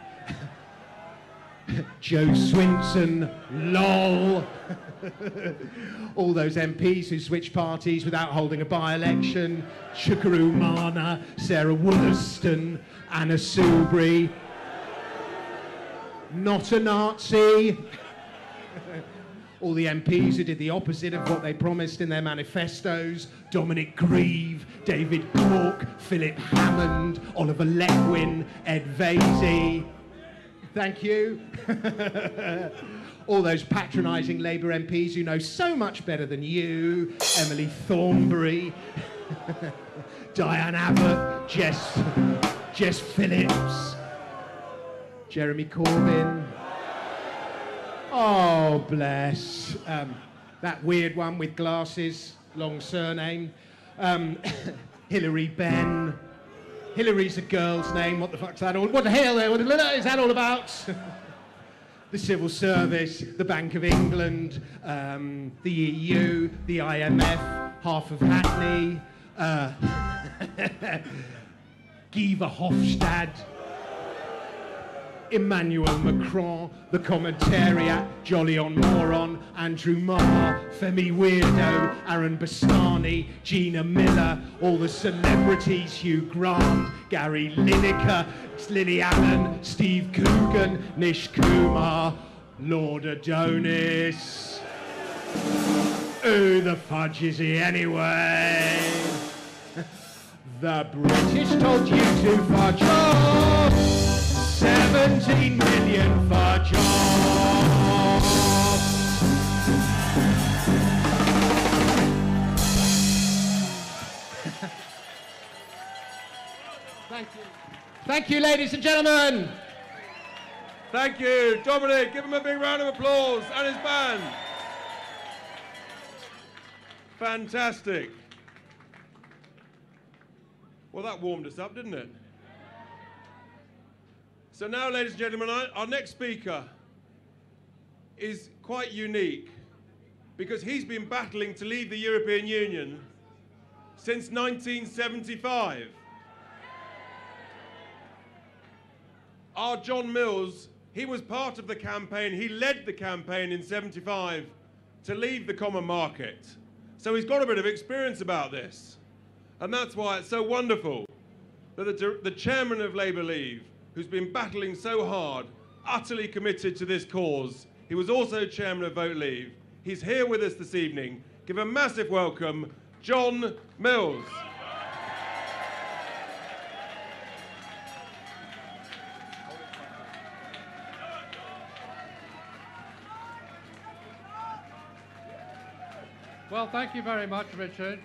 Joe Swinson, lol. All those MPs who switched parties without holding a by-election. Chukaru Mana, Sarah Wollaston, Anna Soubry. Not a Nazi. All the MPs who did the opposite of what they promised in their manifestos. Dominic Grieve, David Cork, Philip Hammond, Oliver Letwin, Ed Vasey. Thank you. All those patronising Labour MPs who know so much better than you. Emily Thornberry, Diane Abbott, Jess Phillips, Jeremy Corbyn. Oh, bless. That weird one with glasses, long surname. Hilary Benn. Hillary's a girl's name. What the fuck's that all? What the hell is that all about? The civil service, the Bank of England, the EU, the IMF, half of Hackney, Guy Verhofstadt, Emmanuel Macron, the Commentariat, Jolly on Moron, Andrew Marr, Femi Weirdo, Aaron Bastani, Gina Miller, all the celebrities, Hugh Grant, Gary Lineker, Lily Allen, Steve Coogan, Nish Kumar, Lord Adonis. Who the fudge is he anyway? The British told you to fudge off 17 million fudge off. Thank you. Thank you, ladies and gentlemen. Thank you. Dominic, give him a big round of applause, and his band. Fantastic. Well, that warmed us up, didn't it? So now, ladies and gentlemen, our next speaker is quite unique because he's been battling to leave the European Union since 1975. Our John Mills, he was part of the campaign, he led the campaign in '75 to leave the common market. So he's got a bit of experience about this. And that's why it's so wonderful that the chairman of Labour Leave, who's been battling so hard, utterly committed to this cause, he was also chairman of Vote Leave. He's here with us this evening. Give a massive welcome, John Mills. Well, thank you very much, Richard.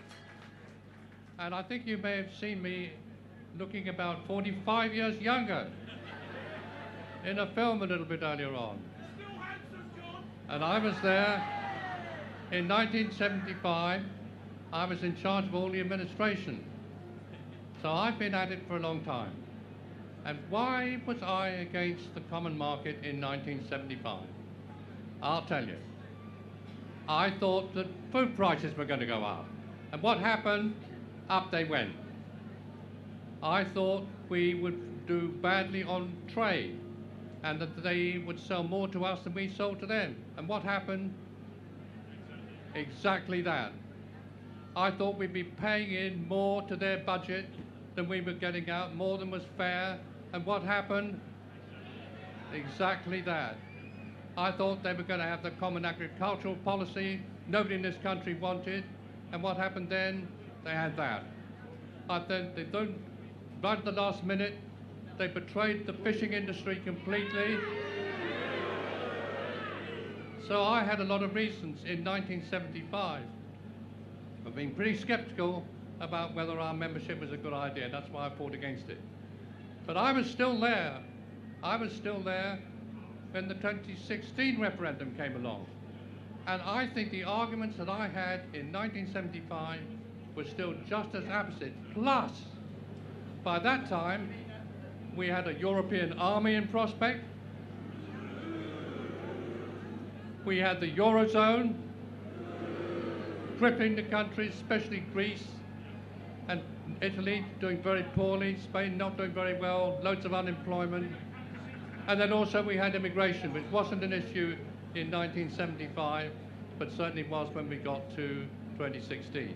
And I think you may have seen me looking about 45 years younger in a film a little bit earlier on. And I was there in 1975. I was in charge of all the administration. So I've been at it for a long time. And why was I against the common market in 1975? I'll tell you. I thought that food prices were going to go up. And what happened? Up they went. I thought we would do badly on trade and that they would sell more to us than we sold to them. And what happened? Exactly that. I thought we'd be paying in more to their budget than we were getting out, more than was fair. And what happened? Exactly that. I thought they were going to have the common agricultural policy nobody in this country wanted. And what happened then? They had that. But then they don't, right at the last minute, they betrayed the fishing industry completely. So I had a lot of reasons in 1975 for being pretty skeptical about whether our membership was a good idea. That's why I fought against it. But I was still there. I was still there when the 2016 referendum came along. And I think the arguments that I had in 1975 were still just as opposite. Plus, by that time, we had a European army in prospect. We had the Eurozone crippling the countries, especially Greece and Italy doing very poorly, Spain not doing very well, loads of unemployment. And then also we had immigration, which wasn't an issue in 1975, but certainly was when we got to 2016.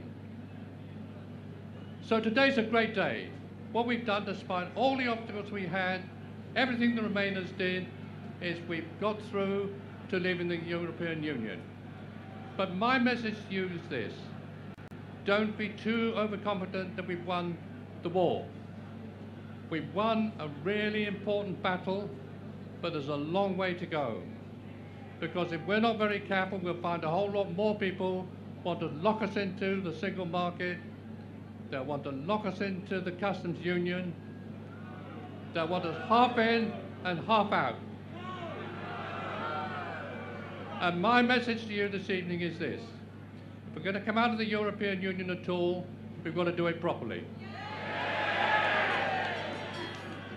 So today's a great day. What we've done, despite all the obstacles we had, everything the Remainers did, is we've got through to leaving the European Union. But my message to you is this: don't be too overconfident that we've won the war. We've won a really important battle, but there's a long way to go. Because if we're not very careful, we'll find a whole lot more people want to lock us into the single market. They'll want to lock us into the customs union. They'll want us half in and half out. And my message to you this evening is this: if we're going to come out of the European Union at all, we've got to do it properly.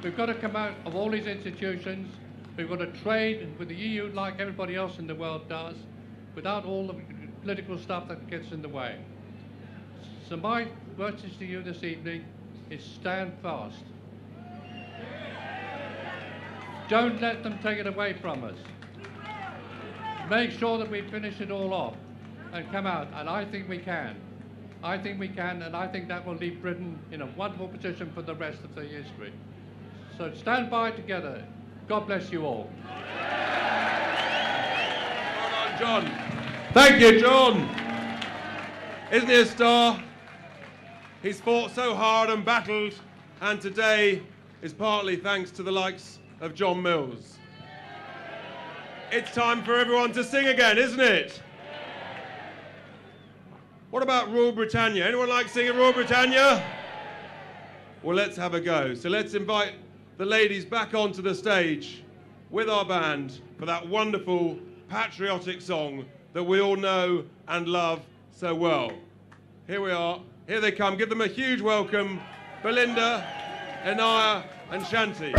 We've got to come out of all these institutions. We've got to trade with the EU like everybody else in the world does, without all the political stuff that gets in the way. So my message to you this evening is stand fast. Don't let them take it away from us. Make sure that we finish it all off and come out, and I think we can. I think we can, and I think that will leave Britain in a wonderful position for the rest of the history. So stand by together. God bless you all. Well done, John. Thank you, John. Isn't he a star? He's fought so hard and battled, and today is partly thanks to the likes of John Mills. It's time for everyone to sing again, isn't it? What about Royal Britannia? Anyone like singing Royal Britannia? Well, let's have a go. So let's invite the ladies back onto the stage with our band for that wonderful patriotic song that we all know and love so well. Here we are. Here they come. Give them a huge welcome. Belinda, Anaya and Shanti.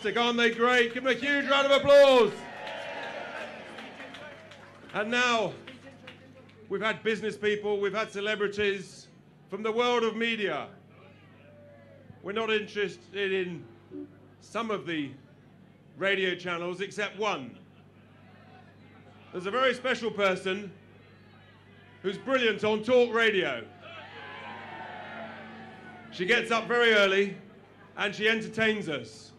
fantastic, aren't they great? Give them a huge round of applause. And now, we've had business people, we've had celebrities from the world of media. We're not interested in some of the radio channels except one. There's a very special person who's brilliant on talk radio. She gets up very early and she entertains us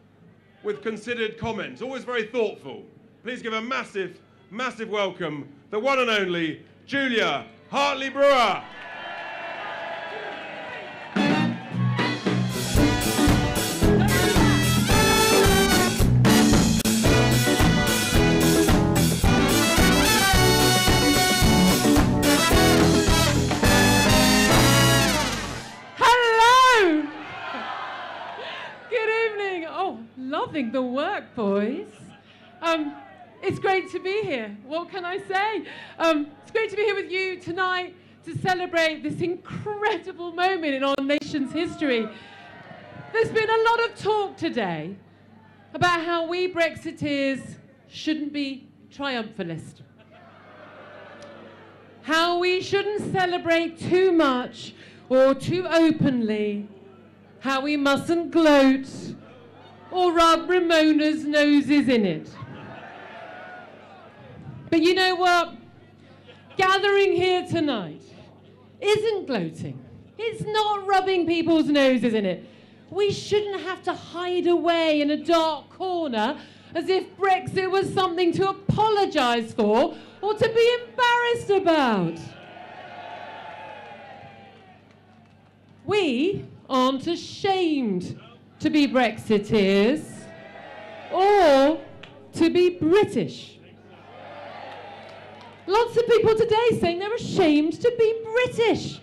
with considered comments, always very thoughtful. Please give a massive, massive welcome, the one and only Julia Hartley-Brewer. Loving the work, boys. It's great to be here. What can I say? It's great to be here with you tonight to celebrate this incredible moment in our nation's history. There's been a lot of talk today about how we Brexiteers shouldn't be triumphalist. How we shouldn't celebrate too much or too openly. How we mustn't gloat or rub Ramona's noses in it. But you know what? Gathering here tonight isn't gloating. It's not rubbing people's noses in it. We shouldn't have to hide away in a dark corner as if Brexit was something to apologise for or to be embarrassed about. We aren't ashamed to be Brexiteers or to be British. Lots of people today saying they're ashamed to be British.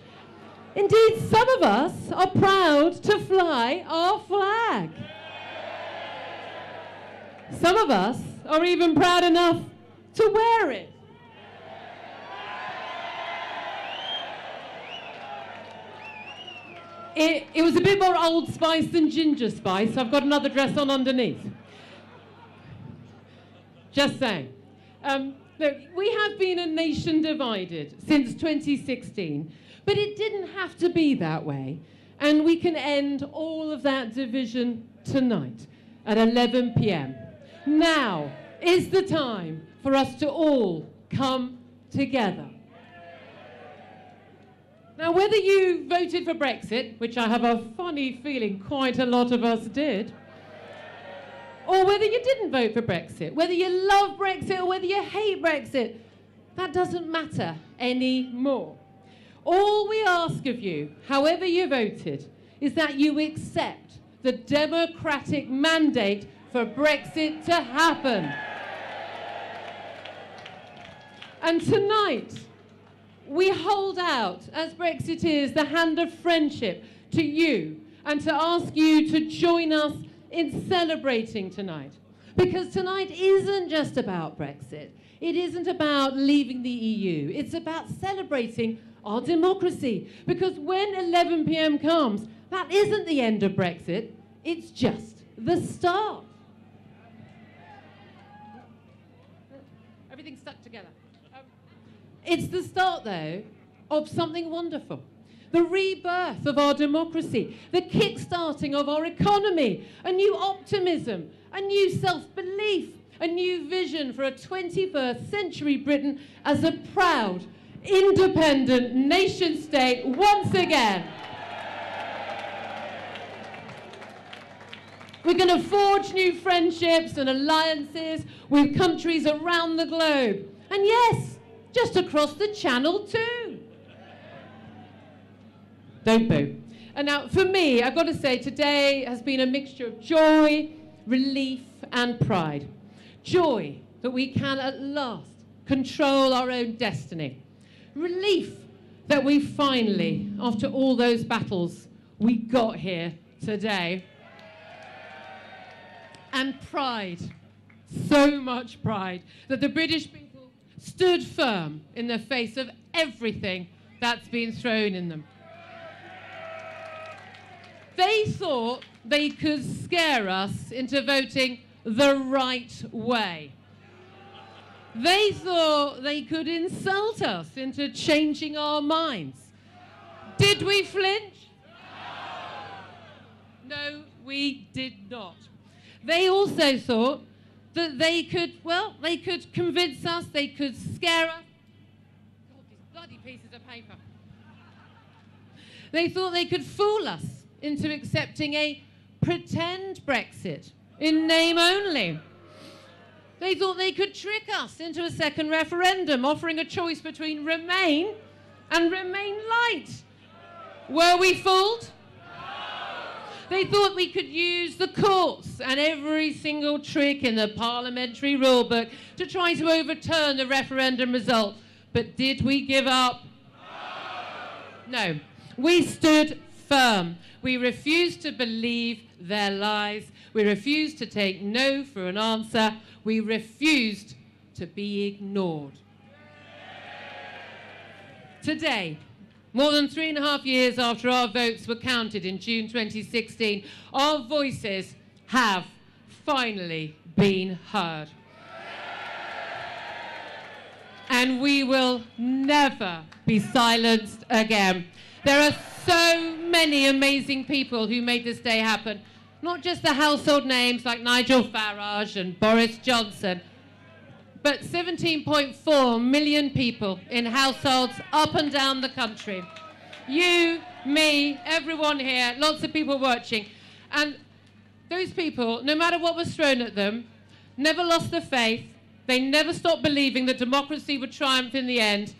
Indeed, some of us are proud to fly our flag. Some of us are even proud enough to wear it. It was a bit more Old Spice than Ginger Spice. I've got another dress on underneath. Just saying. Look, we have been a nation divided since 2016, but it didn't have to be that way. And we can end all of that division tonight at 11 p.m. Now is the time for us to all come together. Now, whether you voted for Brexit, which I have a funny feeling quite a lot of us did, or whether you didn't vote for Brexit, whether you love Brexit or whether you hate Brexit, that doesn't matter anymore. All we ask of you, however you voted, is that you accept the democratic mandate for Brexit to happen. And tonight, we hold out, as Brexiteers, the hand of friendship to you and to ask you to join us in celebrating tonight. Because tonight isn't just about Brexit. It isn't about leaving the EU. It's about celebrating our democracy. Because when 11 p.m. comes, that isn't the end of Brexit. It's just the start. Everything's stuck together. It's the start, though, of something wonderful. The rebirth of our democracy, the kick-starting of our economy, a new optimism, a new self-belief, a new vision for a 21st century Britain as a proud, independent nation-state once again. We're going to forge new friendships and alliances with countries around the globe. And yes, just across the channel too. Don't boo. And now, for me, I've got to say, today has been a mixture of joy, relief, and pride. Joy that we can at last control our own destiny. Relief that we finally, after all those battles, we got here today. And pride, so much pride, that the British people stood firm in the face of everything that's been thrown in them. They thought they could scare us into voting the right way. They thought they could insult us into changing our minds. Did we flinch? No, we did not. They also thought that they could, well, they could convince us, they could scare us. God, these bloody pieces of paper. They thought they could fool us into accepting a pretend Brexit in name only. They thought they could trick us into a second referendum, offering a choice between Remain and Remain Light. Were we fooled? They thought we could use the courts and every single trick in the parliamentary rulebook to try to overturn the referendum result. But did we give up? No. We stood firm. We refused to believe their lies. We refused to take no for an answer. We refused to be ignored. Today, more than 3.5 years after our votes were counted in June 2016, our voices have finally been heard. And we will never be silenced again. There are so many amazing people who made this day happen. Not just the household names like Nigel Farage and Boris Johnson, but 17.4 million people in households up and down the country. You, me, everyone here, lots of people watching. And those people, no matter what was thrown at them, never lost their faith. They never stopped believing that democracy would triumph in the end.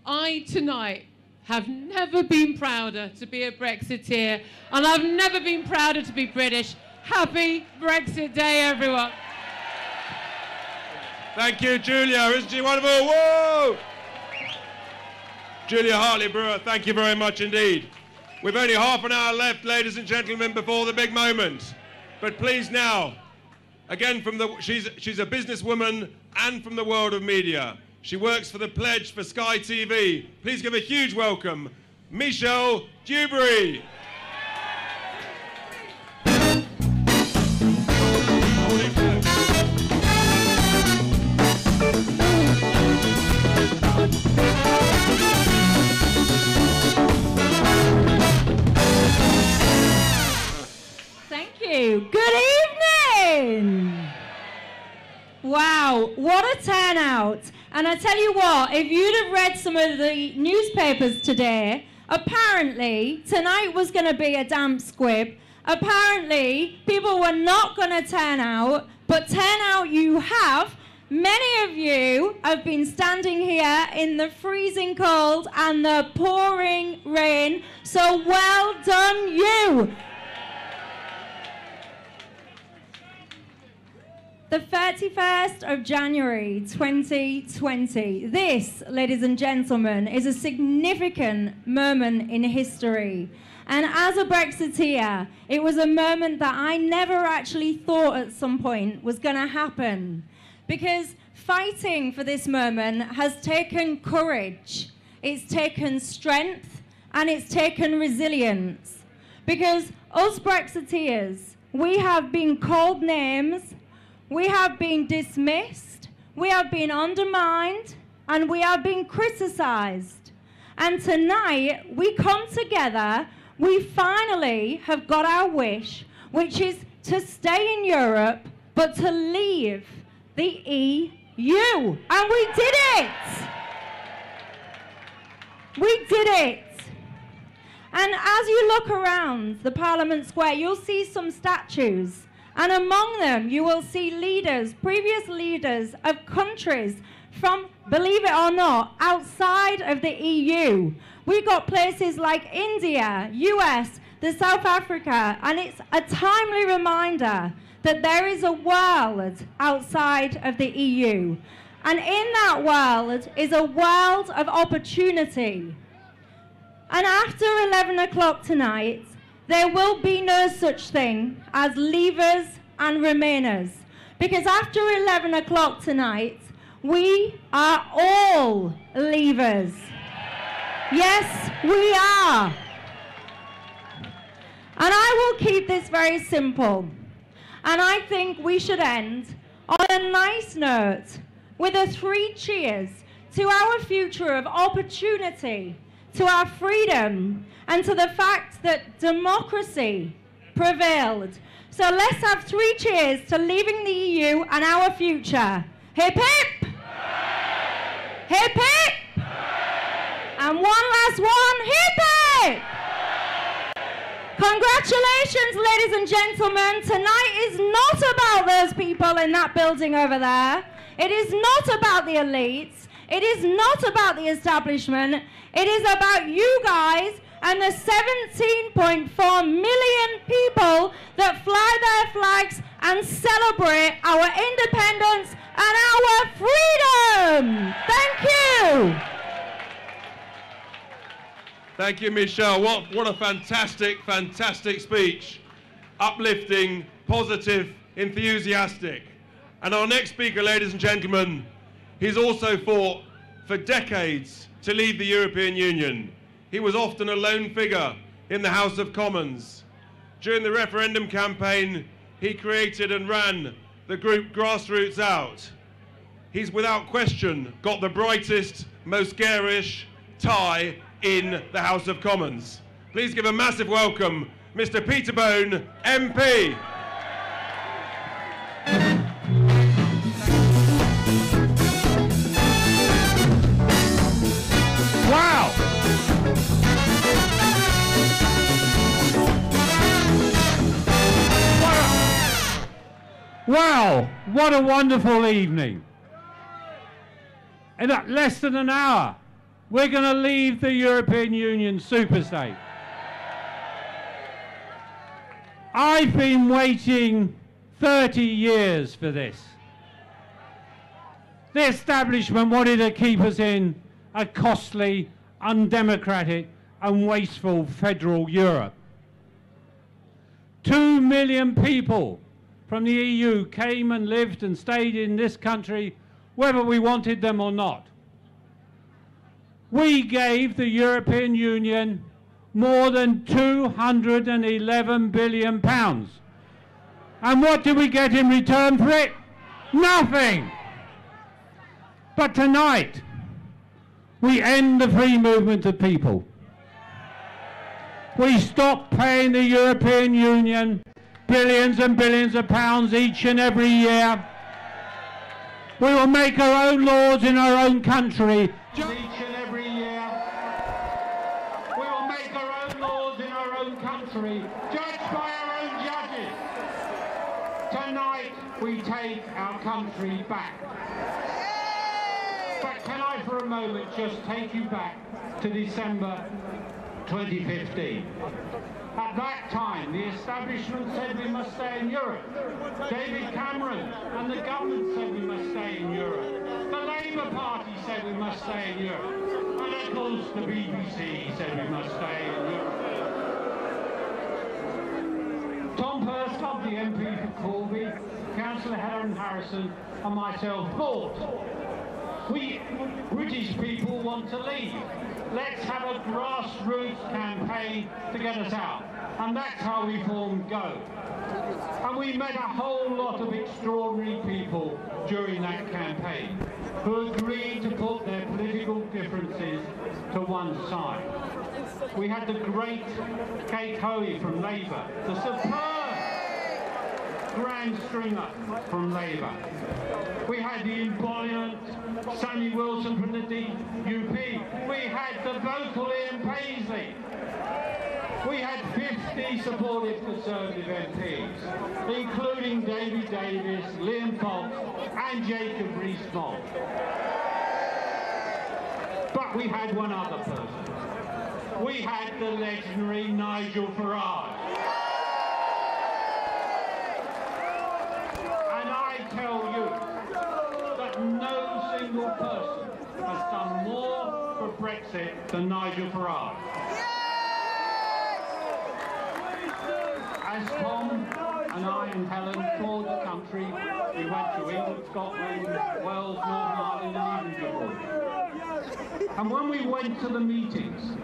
I, tonight, have never been prouder to be a Brexiteer, and I've never been prouder to be British. Happy Brexit Day, everyone. Thank you, Julia. Isn't she wonderful? Whoa! Julia Hartley-Brewer, thank you very much indeed. We've only half an hour left, ladies and gentlemen, before the big moment. But please now, again, she's a businesswoman and from the world of media. She works for the Pledge for Sky TV. Please give a huge welcome, Michelle Dewberry. Thank you. Good evening. Wow, what a turnout. And I tell you what, if you'd have read some of the newspapers today, apparently tonight was going to be a damp squib. Apparently people were not going to turn out, but turn out you have. Many of you have been standing here in the freezing cold and the pouring rain, so well done you. The 31st of January 2020. This, ladies and gentlemen, is a significant moment in history. And as a Brexiteer, it was a moment that I never actually thought at some point was going to happen. Because fighting for this moment has taken courage, it's taken strength, and it's taken resilience. Because us Brexiteers, we have been called names, we have been dismissed, we have been undermined, and we have been criticised. And tonight, we come together, we finally have got our wish, which is to stay in Europe, but to leave the EU. And we did it! We did it! And as you look around the Parliament Square, you'll see some statues. And among them, you will see leaders, previous leaders of countries from, believe it or not, outside of the EU. We've got places like India, US, the South Africa, and it's a timely reminder that there is a world outside of the EU. And in that world is a world of opportunity. And after 11 o'clock tonight, there will be no such thing as leavers and remainers. Because after 11 o'clock tonight, we are all leavers. Yes, we are. And I will keep this very simple. And I think we should end on a nice note with a 3 cheers to our future of opportunity, to our freedom, and to the fact that democracy prevailed. So let's have 3 cheers to leaving the EU and our future. Hip hip! Hip hip! And one last one, hip hip! Congratulations, ladies and gentlemen. Tonight is not about those people in that building over there. It is not about the elites. It is not about the establishment. It is about you guys and the 17.4 million people that fly their flags and celebrate our independence and our freedom. Thank you. Thank you, Michelle. What a fantastic, fantastic speech. Uplifting, positive, enthusiastic. And our next speaker, ladies and gentlemen, he's also fought for decades to leave the European Union. He was often a lone figure in the House of Commons. During the referendum campaign, he created and ran the group Grassroots Out. He's without question got the brightest, most garish tie in the House of Commons. Please give a massive welcome, Mr. Byrne Mp. Wow! Wow, what a wonderful evening. In less than an hour, we're going to leave the European Union superstate. I've been waiting 30 years for this. The establishment wanted to keep us in a costly, undemocratic and wasteful federal Europe. 2 million people from the EU came and lived and stayed in this country whether we wanted them or not. We gave the European Union more than £211 billion. And what did we get in return for it? Nothing! But tonight, we end the free movement of people. We stop paying the European Union billions and billions of pounds each and every year. We will make our own laws in our own country. Each and every year. We will make our own laws in our own country, judged by our own judges. Tonight, we take our country back. But can I for a moment just take you back to December 2015? At that time, the establishment said we must stay in Europe. David Cameron and the government said we must stay in Europe. The Labour Party said we must stay in Europe. And of course, the BBC said we must stay in Europe. Tom Perstott, the MP for Corby, Councillor Helen Harrison and myself thought, we British people want to leave. Let's have a grassroots campaign to get us out. And that's how we formed Go. And we met a whole lot of extraordinary people during that campaign who agreed to put their political differences to one side. We had the great Kate Hoey from Labour, the superb Grand Stringer from Labour. We had the embodiment Sammy Wilson from the DUP. We had the vocal Ian Paisley. We had 50 supportive Conservative MPs, including David Davis, Liam Fox and Jacob Rees-Mogg. But we had one other person. We had the legendary Nigel Farage. And I tell you that no single person has done more for Brexit than Nigel Farage. As Tom and I and Helen toured the country, we went to England, Scotland, Wales, Northern Ireland and even Gibraltar. And when we went to the meetings,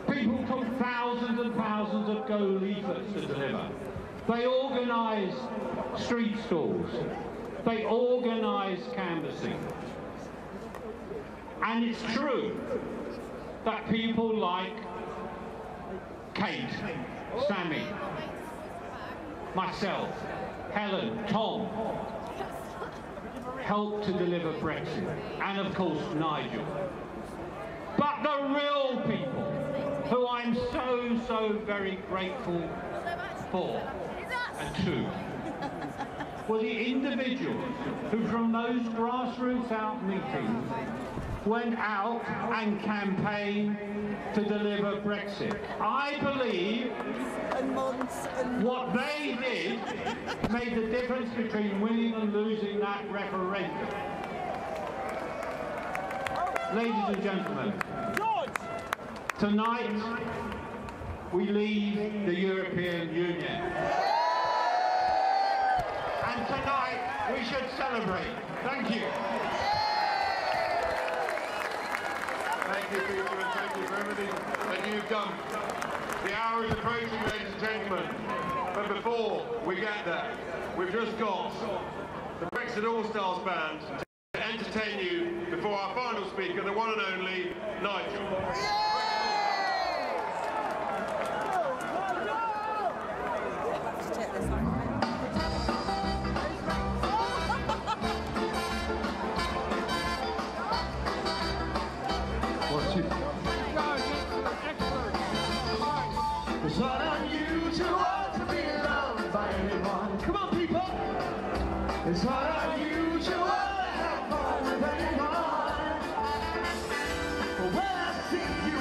people people took thousands and thousands of Go leaflets to deliver. They organised street stalls. They organised canvassing. And it's true that people like Kate, Sammy, myself, Helen, Tom, helped to deliver Brexit, and of course Nigel. But the real people, who I'm so very grateful for and to, were the individuals who from those grassroots out meetings went out and campaigned to deliver Brexit. I believe what they did made the difference between winning and losing that referendum. Ladies and gentlemen, tonight we leave the European Union. And tonight we should celebrate. Thank you. Thank you, Peter, and thank you for everything that you've done. The hour is approaching, ladies and gentlemen. But before we get there, we've just got the Brexit All-Stars Band to entertain you before our final speaker, the one and only Nigel. It's not unusual to be loved by anyone. Come on, people. It's not unusual to have fun with anyone. But when I see you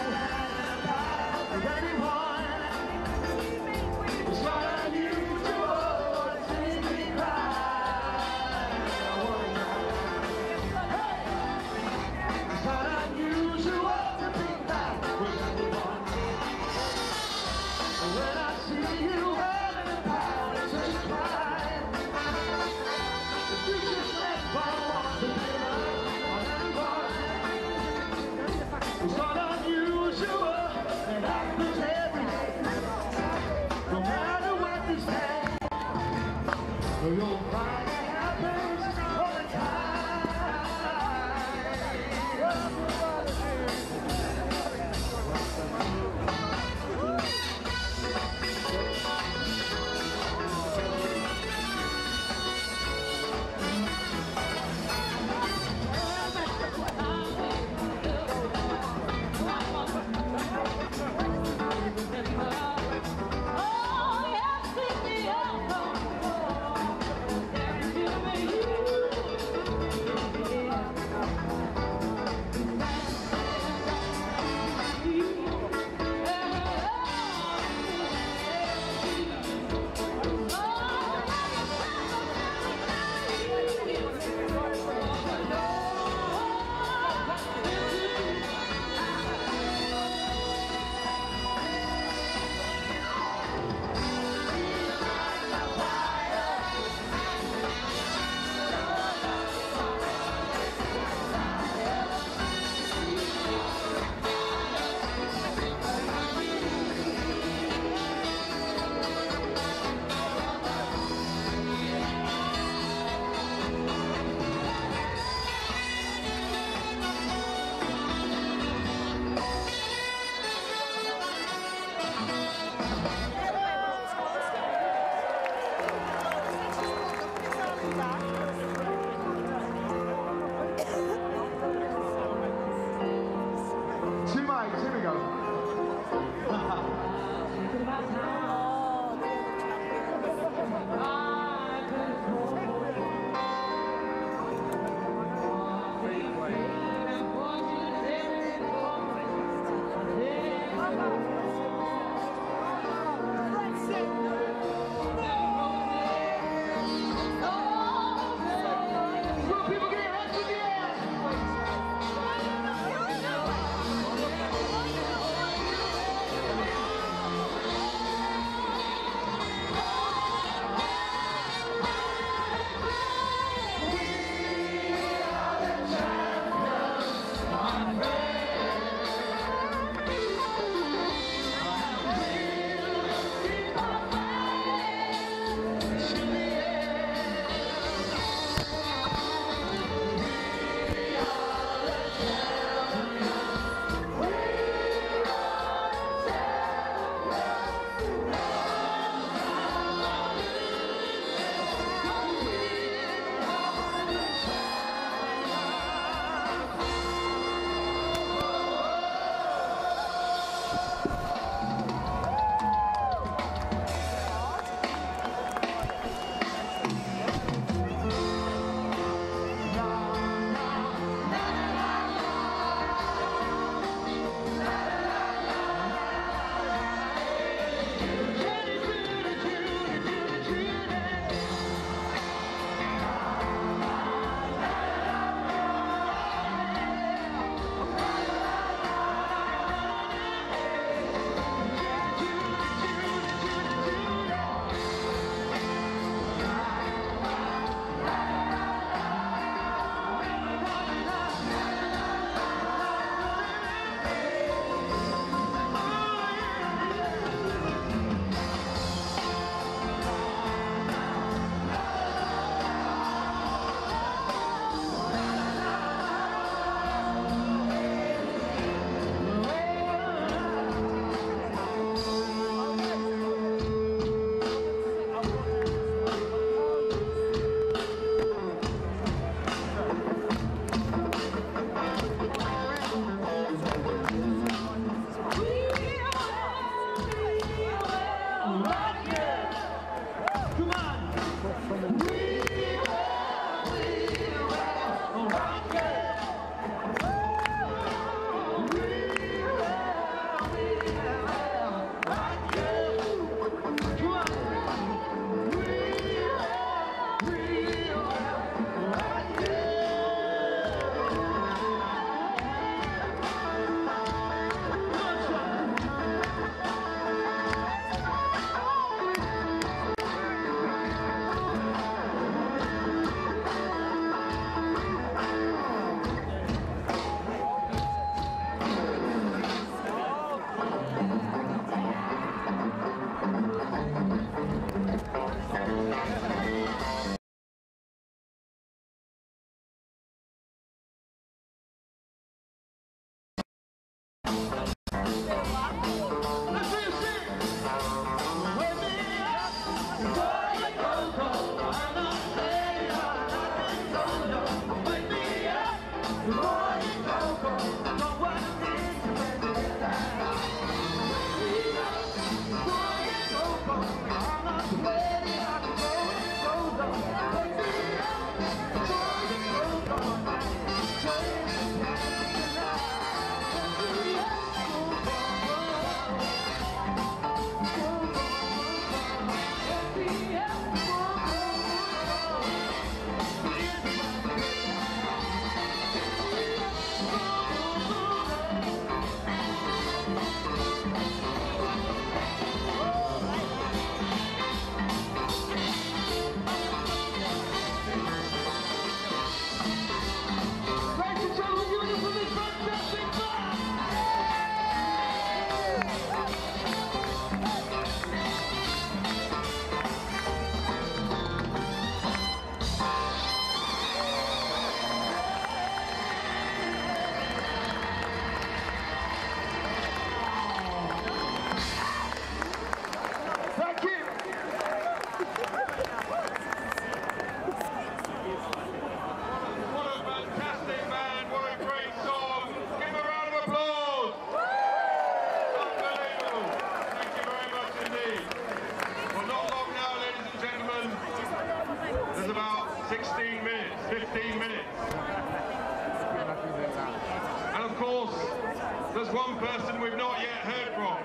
There's one person we've not yet heard from.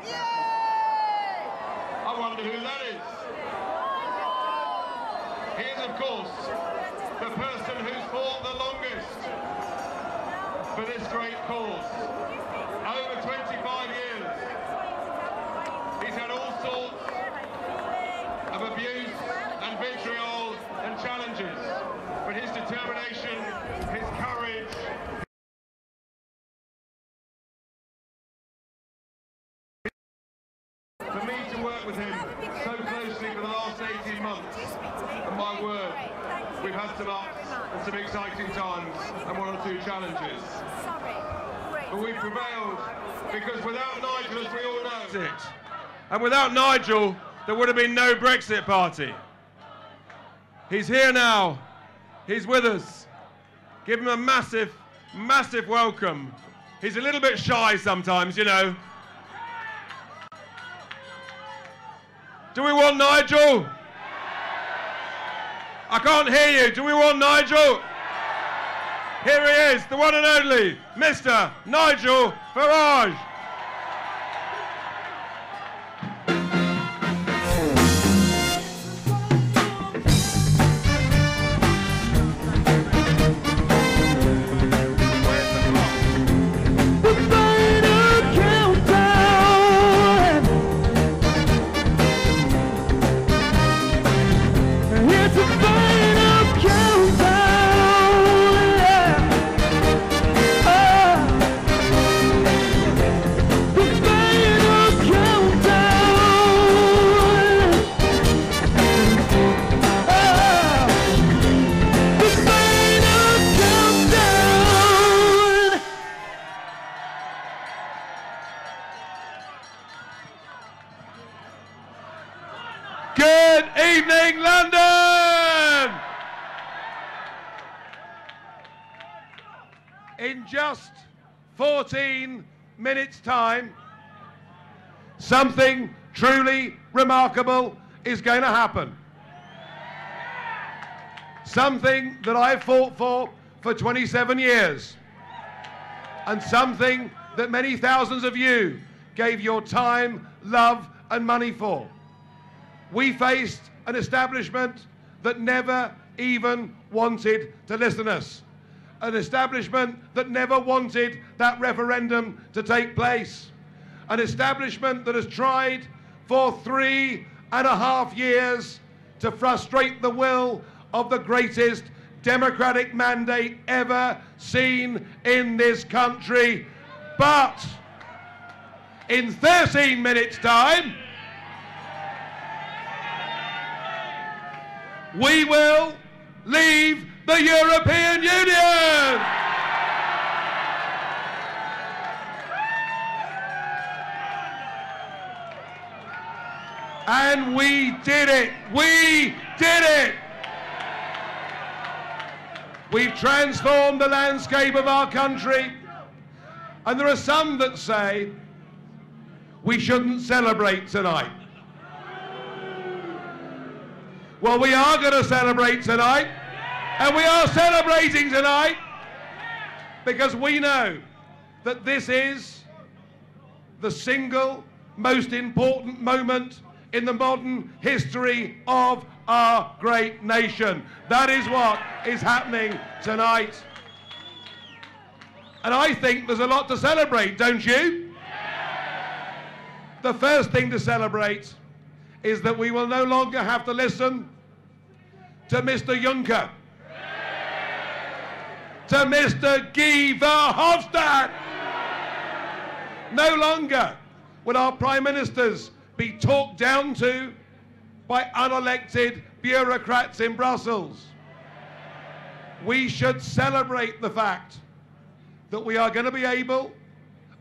I wonder who that is. He is, of course, the person who's fought the longest for this great cause. Over 25 years. He's had all sorts of abuse and vitriol and challenges, but his determination, his courage, for me to work with him so closely for the last 18 months, and my word, we've had some ups and some exciting times and one or two challenges. But we've prevailed because without Nigel, as we all know, it. And without Nigel, there would have been no Brexit Party. He's here now. He's with us. Give him a massive, massive welcome. He's a little bit shy sometimes, you know. Do we want Nigel? I can't hear you. Do we want Nigel? Here he is, the one and only, Mr. Nigel Farage. Good evening, London! In just 14 minutes' time, something truly remarkable is going to happen. Something that I've fought for 27 years. And something that many thousands of you gave your time, love, and money for. We faced an establishment that never even wanted to listen to us. An establishment that never wanted that referendum to take place. An establishment that has tried for 3.5 years to frustrate the will of the greatest democratic mandate ever seen in this country. But in 13 minutes' time, we will leave the European Union! And we did it! We did it! We've transformed the landscape of our country, And there are some that say we shouldn't celebrate tonight. Well, we are going to celebrate tonight, and we are celebrating tonight because we know that this is the single most important moment in the modern history of our great nation. That is what is happening tonight. And I think there's a lot to celebrate, don't you? The first thing to celebrate is that we will no longer have to listen to Mr. Juncker, to Mr. Guy Verhofstadt. No longer will our prime ministers be talked down to by unelected bureaucrats in Brussels. We should celebrate the fact that we are going to be able,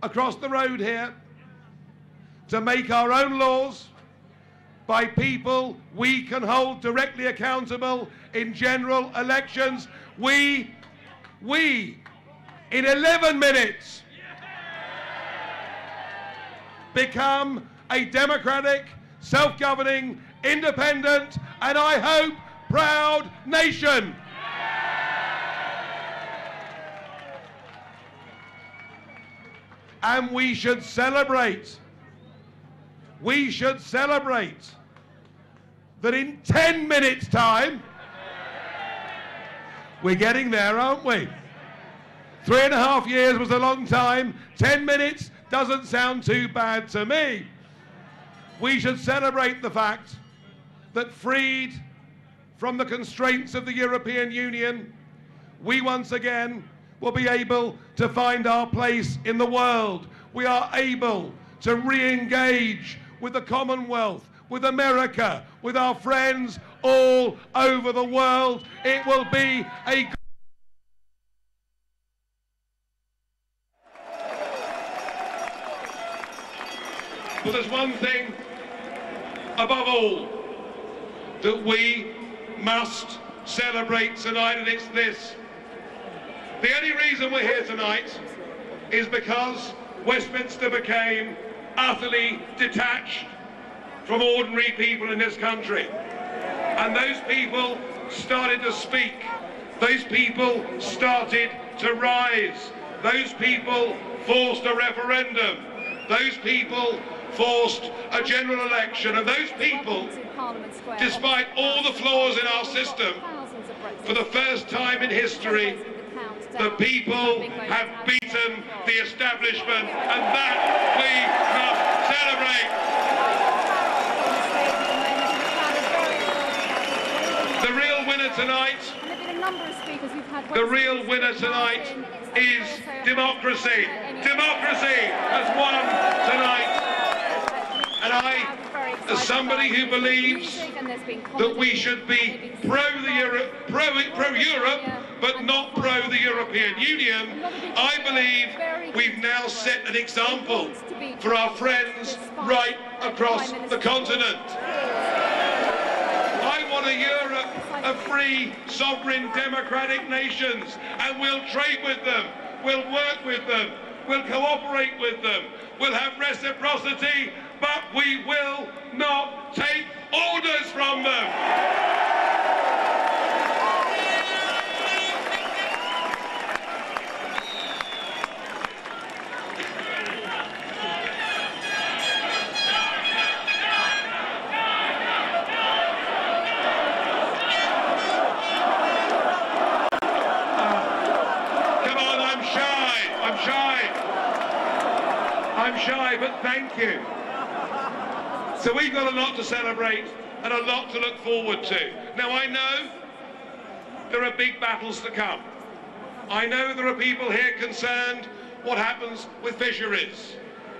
across the road here, to make our own laws by people we can hold directly accountable in general elections. We, in 11 minutes, become a democratic, self-governing, independent, and I hope proud nation. And we should celebrate that in 10 minutes' time, we're getting there, aren't we? 3.5 years was a long time. 10 minutes doesn't sound too bad to me. We should celebrate the fact that, freed from the constraints of the European Union, we once again will be able to find our place in the world. We are able to re-engage with the Commonwealth, with America, with our friends all over the world. It will be a But there's one thing above all that we must celebrate tonight, and it's this. The only reason we're here tonight is because Westminster became utterly detached from ordinary people in this country. And those people started to speak. Those people started to rise. Those people forced a referendum. Those people forced a general election. And those people, despite all the flaws in our system, for the first time in history, the people have beaten the establishment, and that we must celebrate. The real winner tonight, is democracy. Democracy has won tonight. And I, as somebody who believes that we should be pro-Europe, but not pro the European Union, I believe we've now set an example for our friends right across the continent. I want a Europe of free, sovereign, democratic nations, and we'll trade with them, we'll work with them, we'll cooperate with them, we'll have reciprocity, but we will not take orders from them. I'm shy, but thank you. So we've got a lot to celebrate and a lot to look forward to. Now, I know there are big battles to come. I know there are people here concerned what happens with fisheries.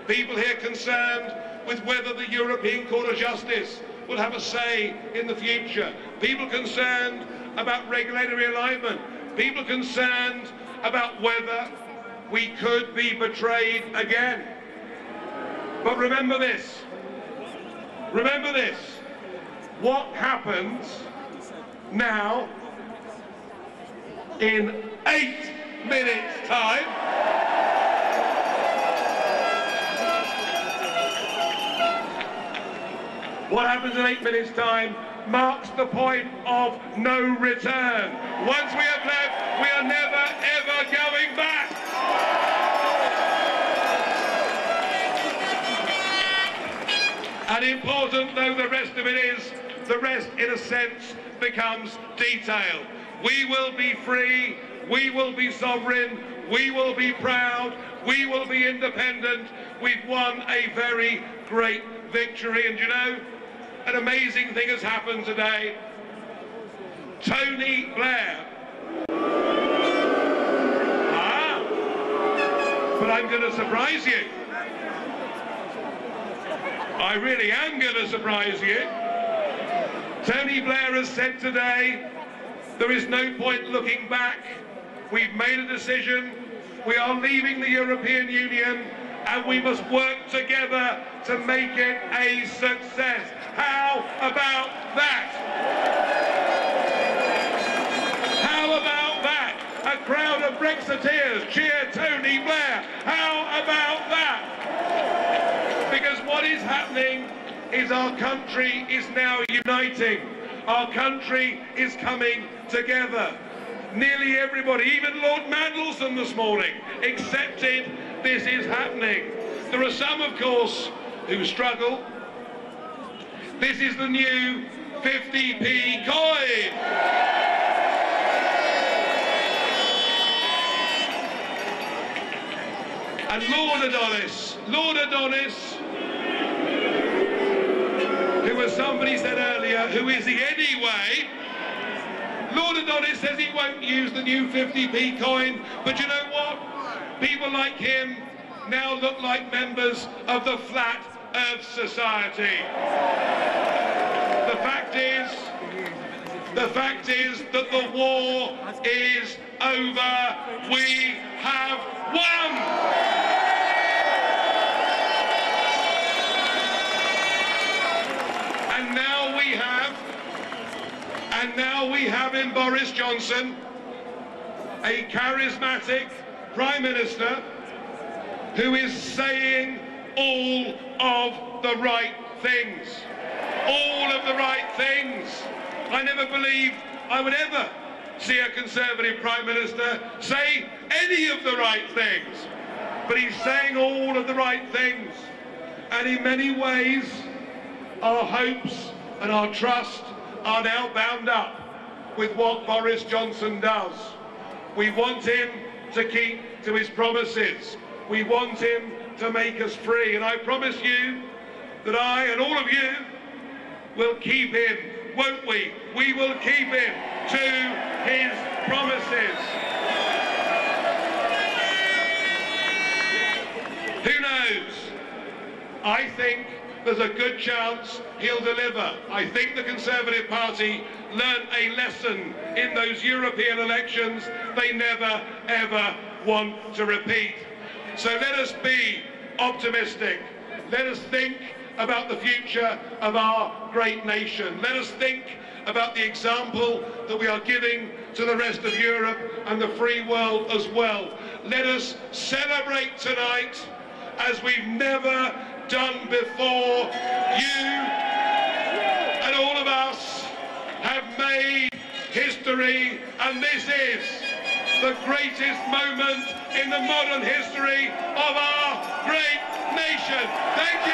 People here concerned with whether the European Court of Justice will have a say in the future. People concerned about regulatory alignment. People concerned about whether we could be betrayed again. But remember this. Remember this. What happens now in 8 minutes' time? What happens in 8 minutes' time marks the point of no return. Once we have left, we are never, ever going back. And important though the rest of it is, the rest, in a sense, becomes detail. We will be free, we will be sovereign, we will be proud, we will be independent. We've won a very great victory. And you know, an amazing thing has happened today. Tony Blair. But I'm going to surprise you. I really am going to surprise you. Tony Blair has said today, there is no point looking back. We've made a decision. We are leaving the European Union, and we must work together to make it a success. How about that? How about that? A crowd of Brexiteers cheer Tony Blair. How about that? Because what is happening is our country is now uniting. Our country is coming together. Nearly everybody, even Lord Mandelson this morning, accepted this is happening. There are some, of course, who struggle. This is the new 50p coin. And Lord Adonis, who, as somebody said earlier, who is he anyway? Lord Adonis says he won't use the new 50p coin, but you know what? People like him now look like members of the Flat Earth Society. The fact is that the war is over. We have won! And now we have in Boris Johnson a charismatic Prime Minister who is saying all of the right things. All of the right things. I never believed I would ever see a Conservative Prime Minister say any of the right things. But he's saying all of the right things. And in many ways, our hopes and our trust are now bound up with what Boris Johnson does. We want him to keep to his promises. We want him to make us free. And I promise you that I and all of you will keep him, won't we? We will keep him to his promises. Who knows? I think there's a good chance he'll deliver. I think the Conservative Party learned a lesson in those European elections they never, ever want to repeat. So let us be optimistic. Let us think about the future of our great nation. Let us think about the example that we are giving to the rest of Europe and the free world as well. Let us celebrate tonight as we've never done before. You and all of us have made history, and this is the greatest moment in the modern history of our great nation. Thank you!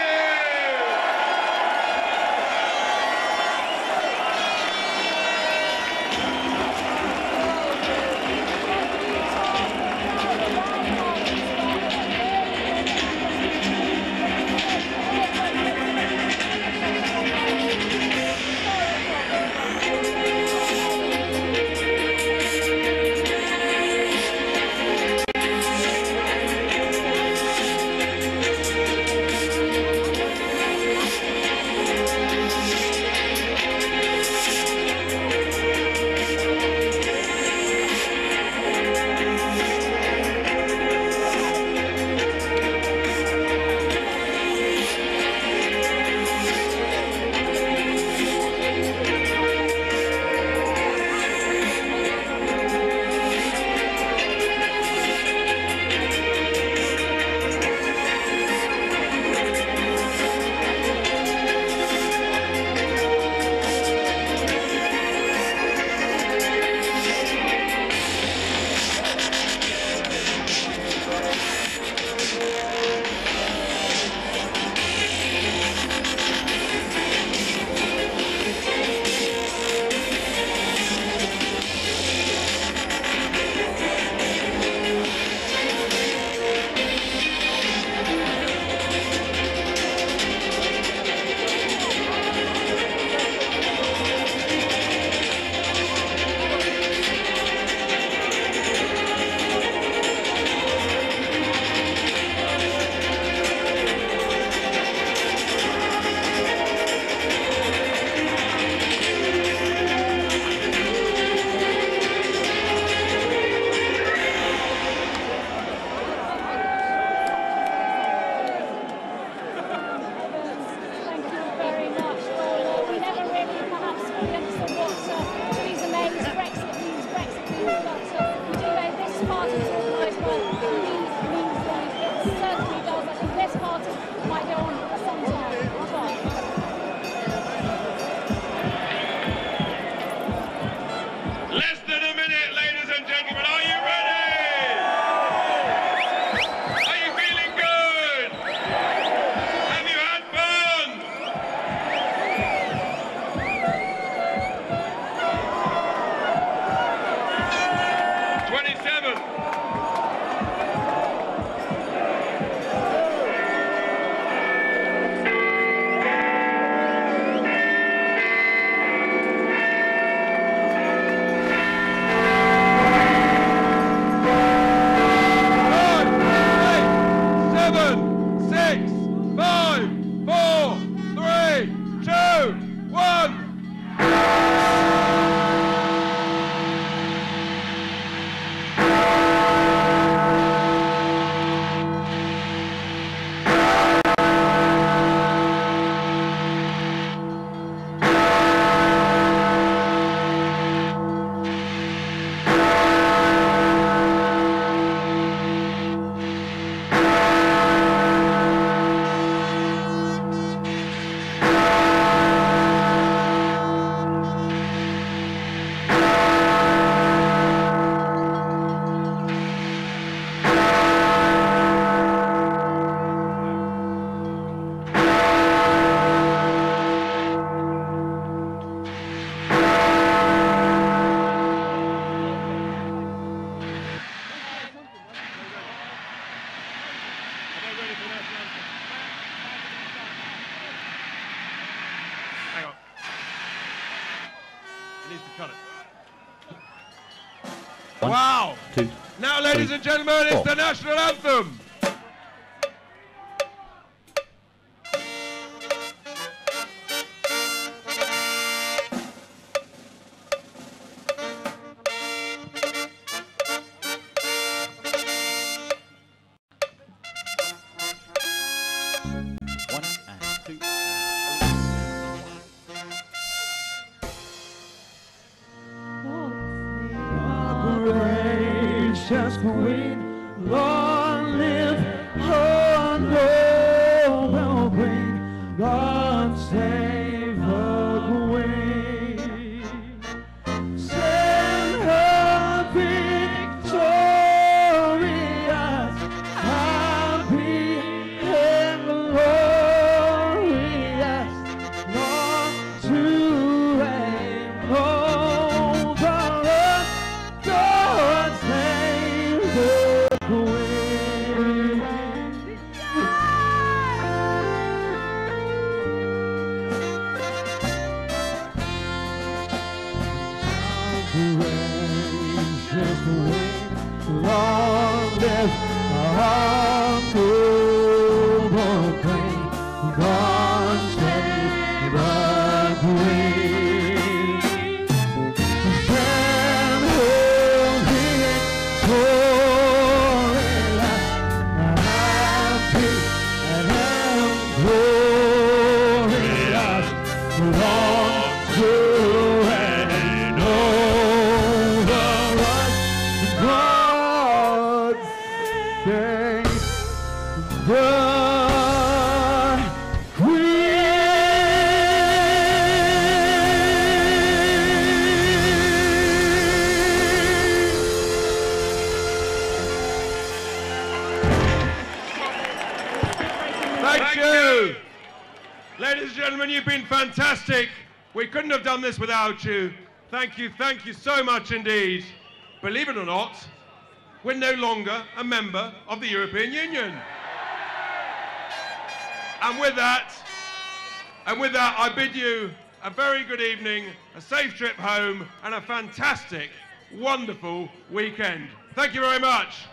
ready for the national anthem. Hang on. He needs to cut it. Wow! 2. Now, ladies and gentlemen, it's the national anthem. Gracious Queen, long live her noble Queen, God save her Queen. Send her victorious, happy and glorious, long to reign over us. God save the Queen. Gracious Queen, long live our noble Queen. God save the Queen. Send her victorious, happy and glorious, long to reign over us. God save the Thank you. Ladies and gentlemen, you've been fantastic. We couldn't have done this without you. Thank you so much indeed. Believe it or not, we're no longer a member of the European Union. And with that, I bid you a very good evening, a safe trip home, and a fantastic, wonderful weekend. Thank you very much.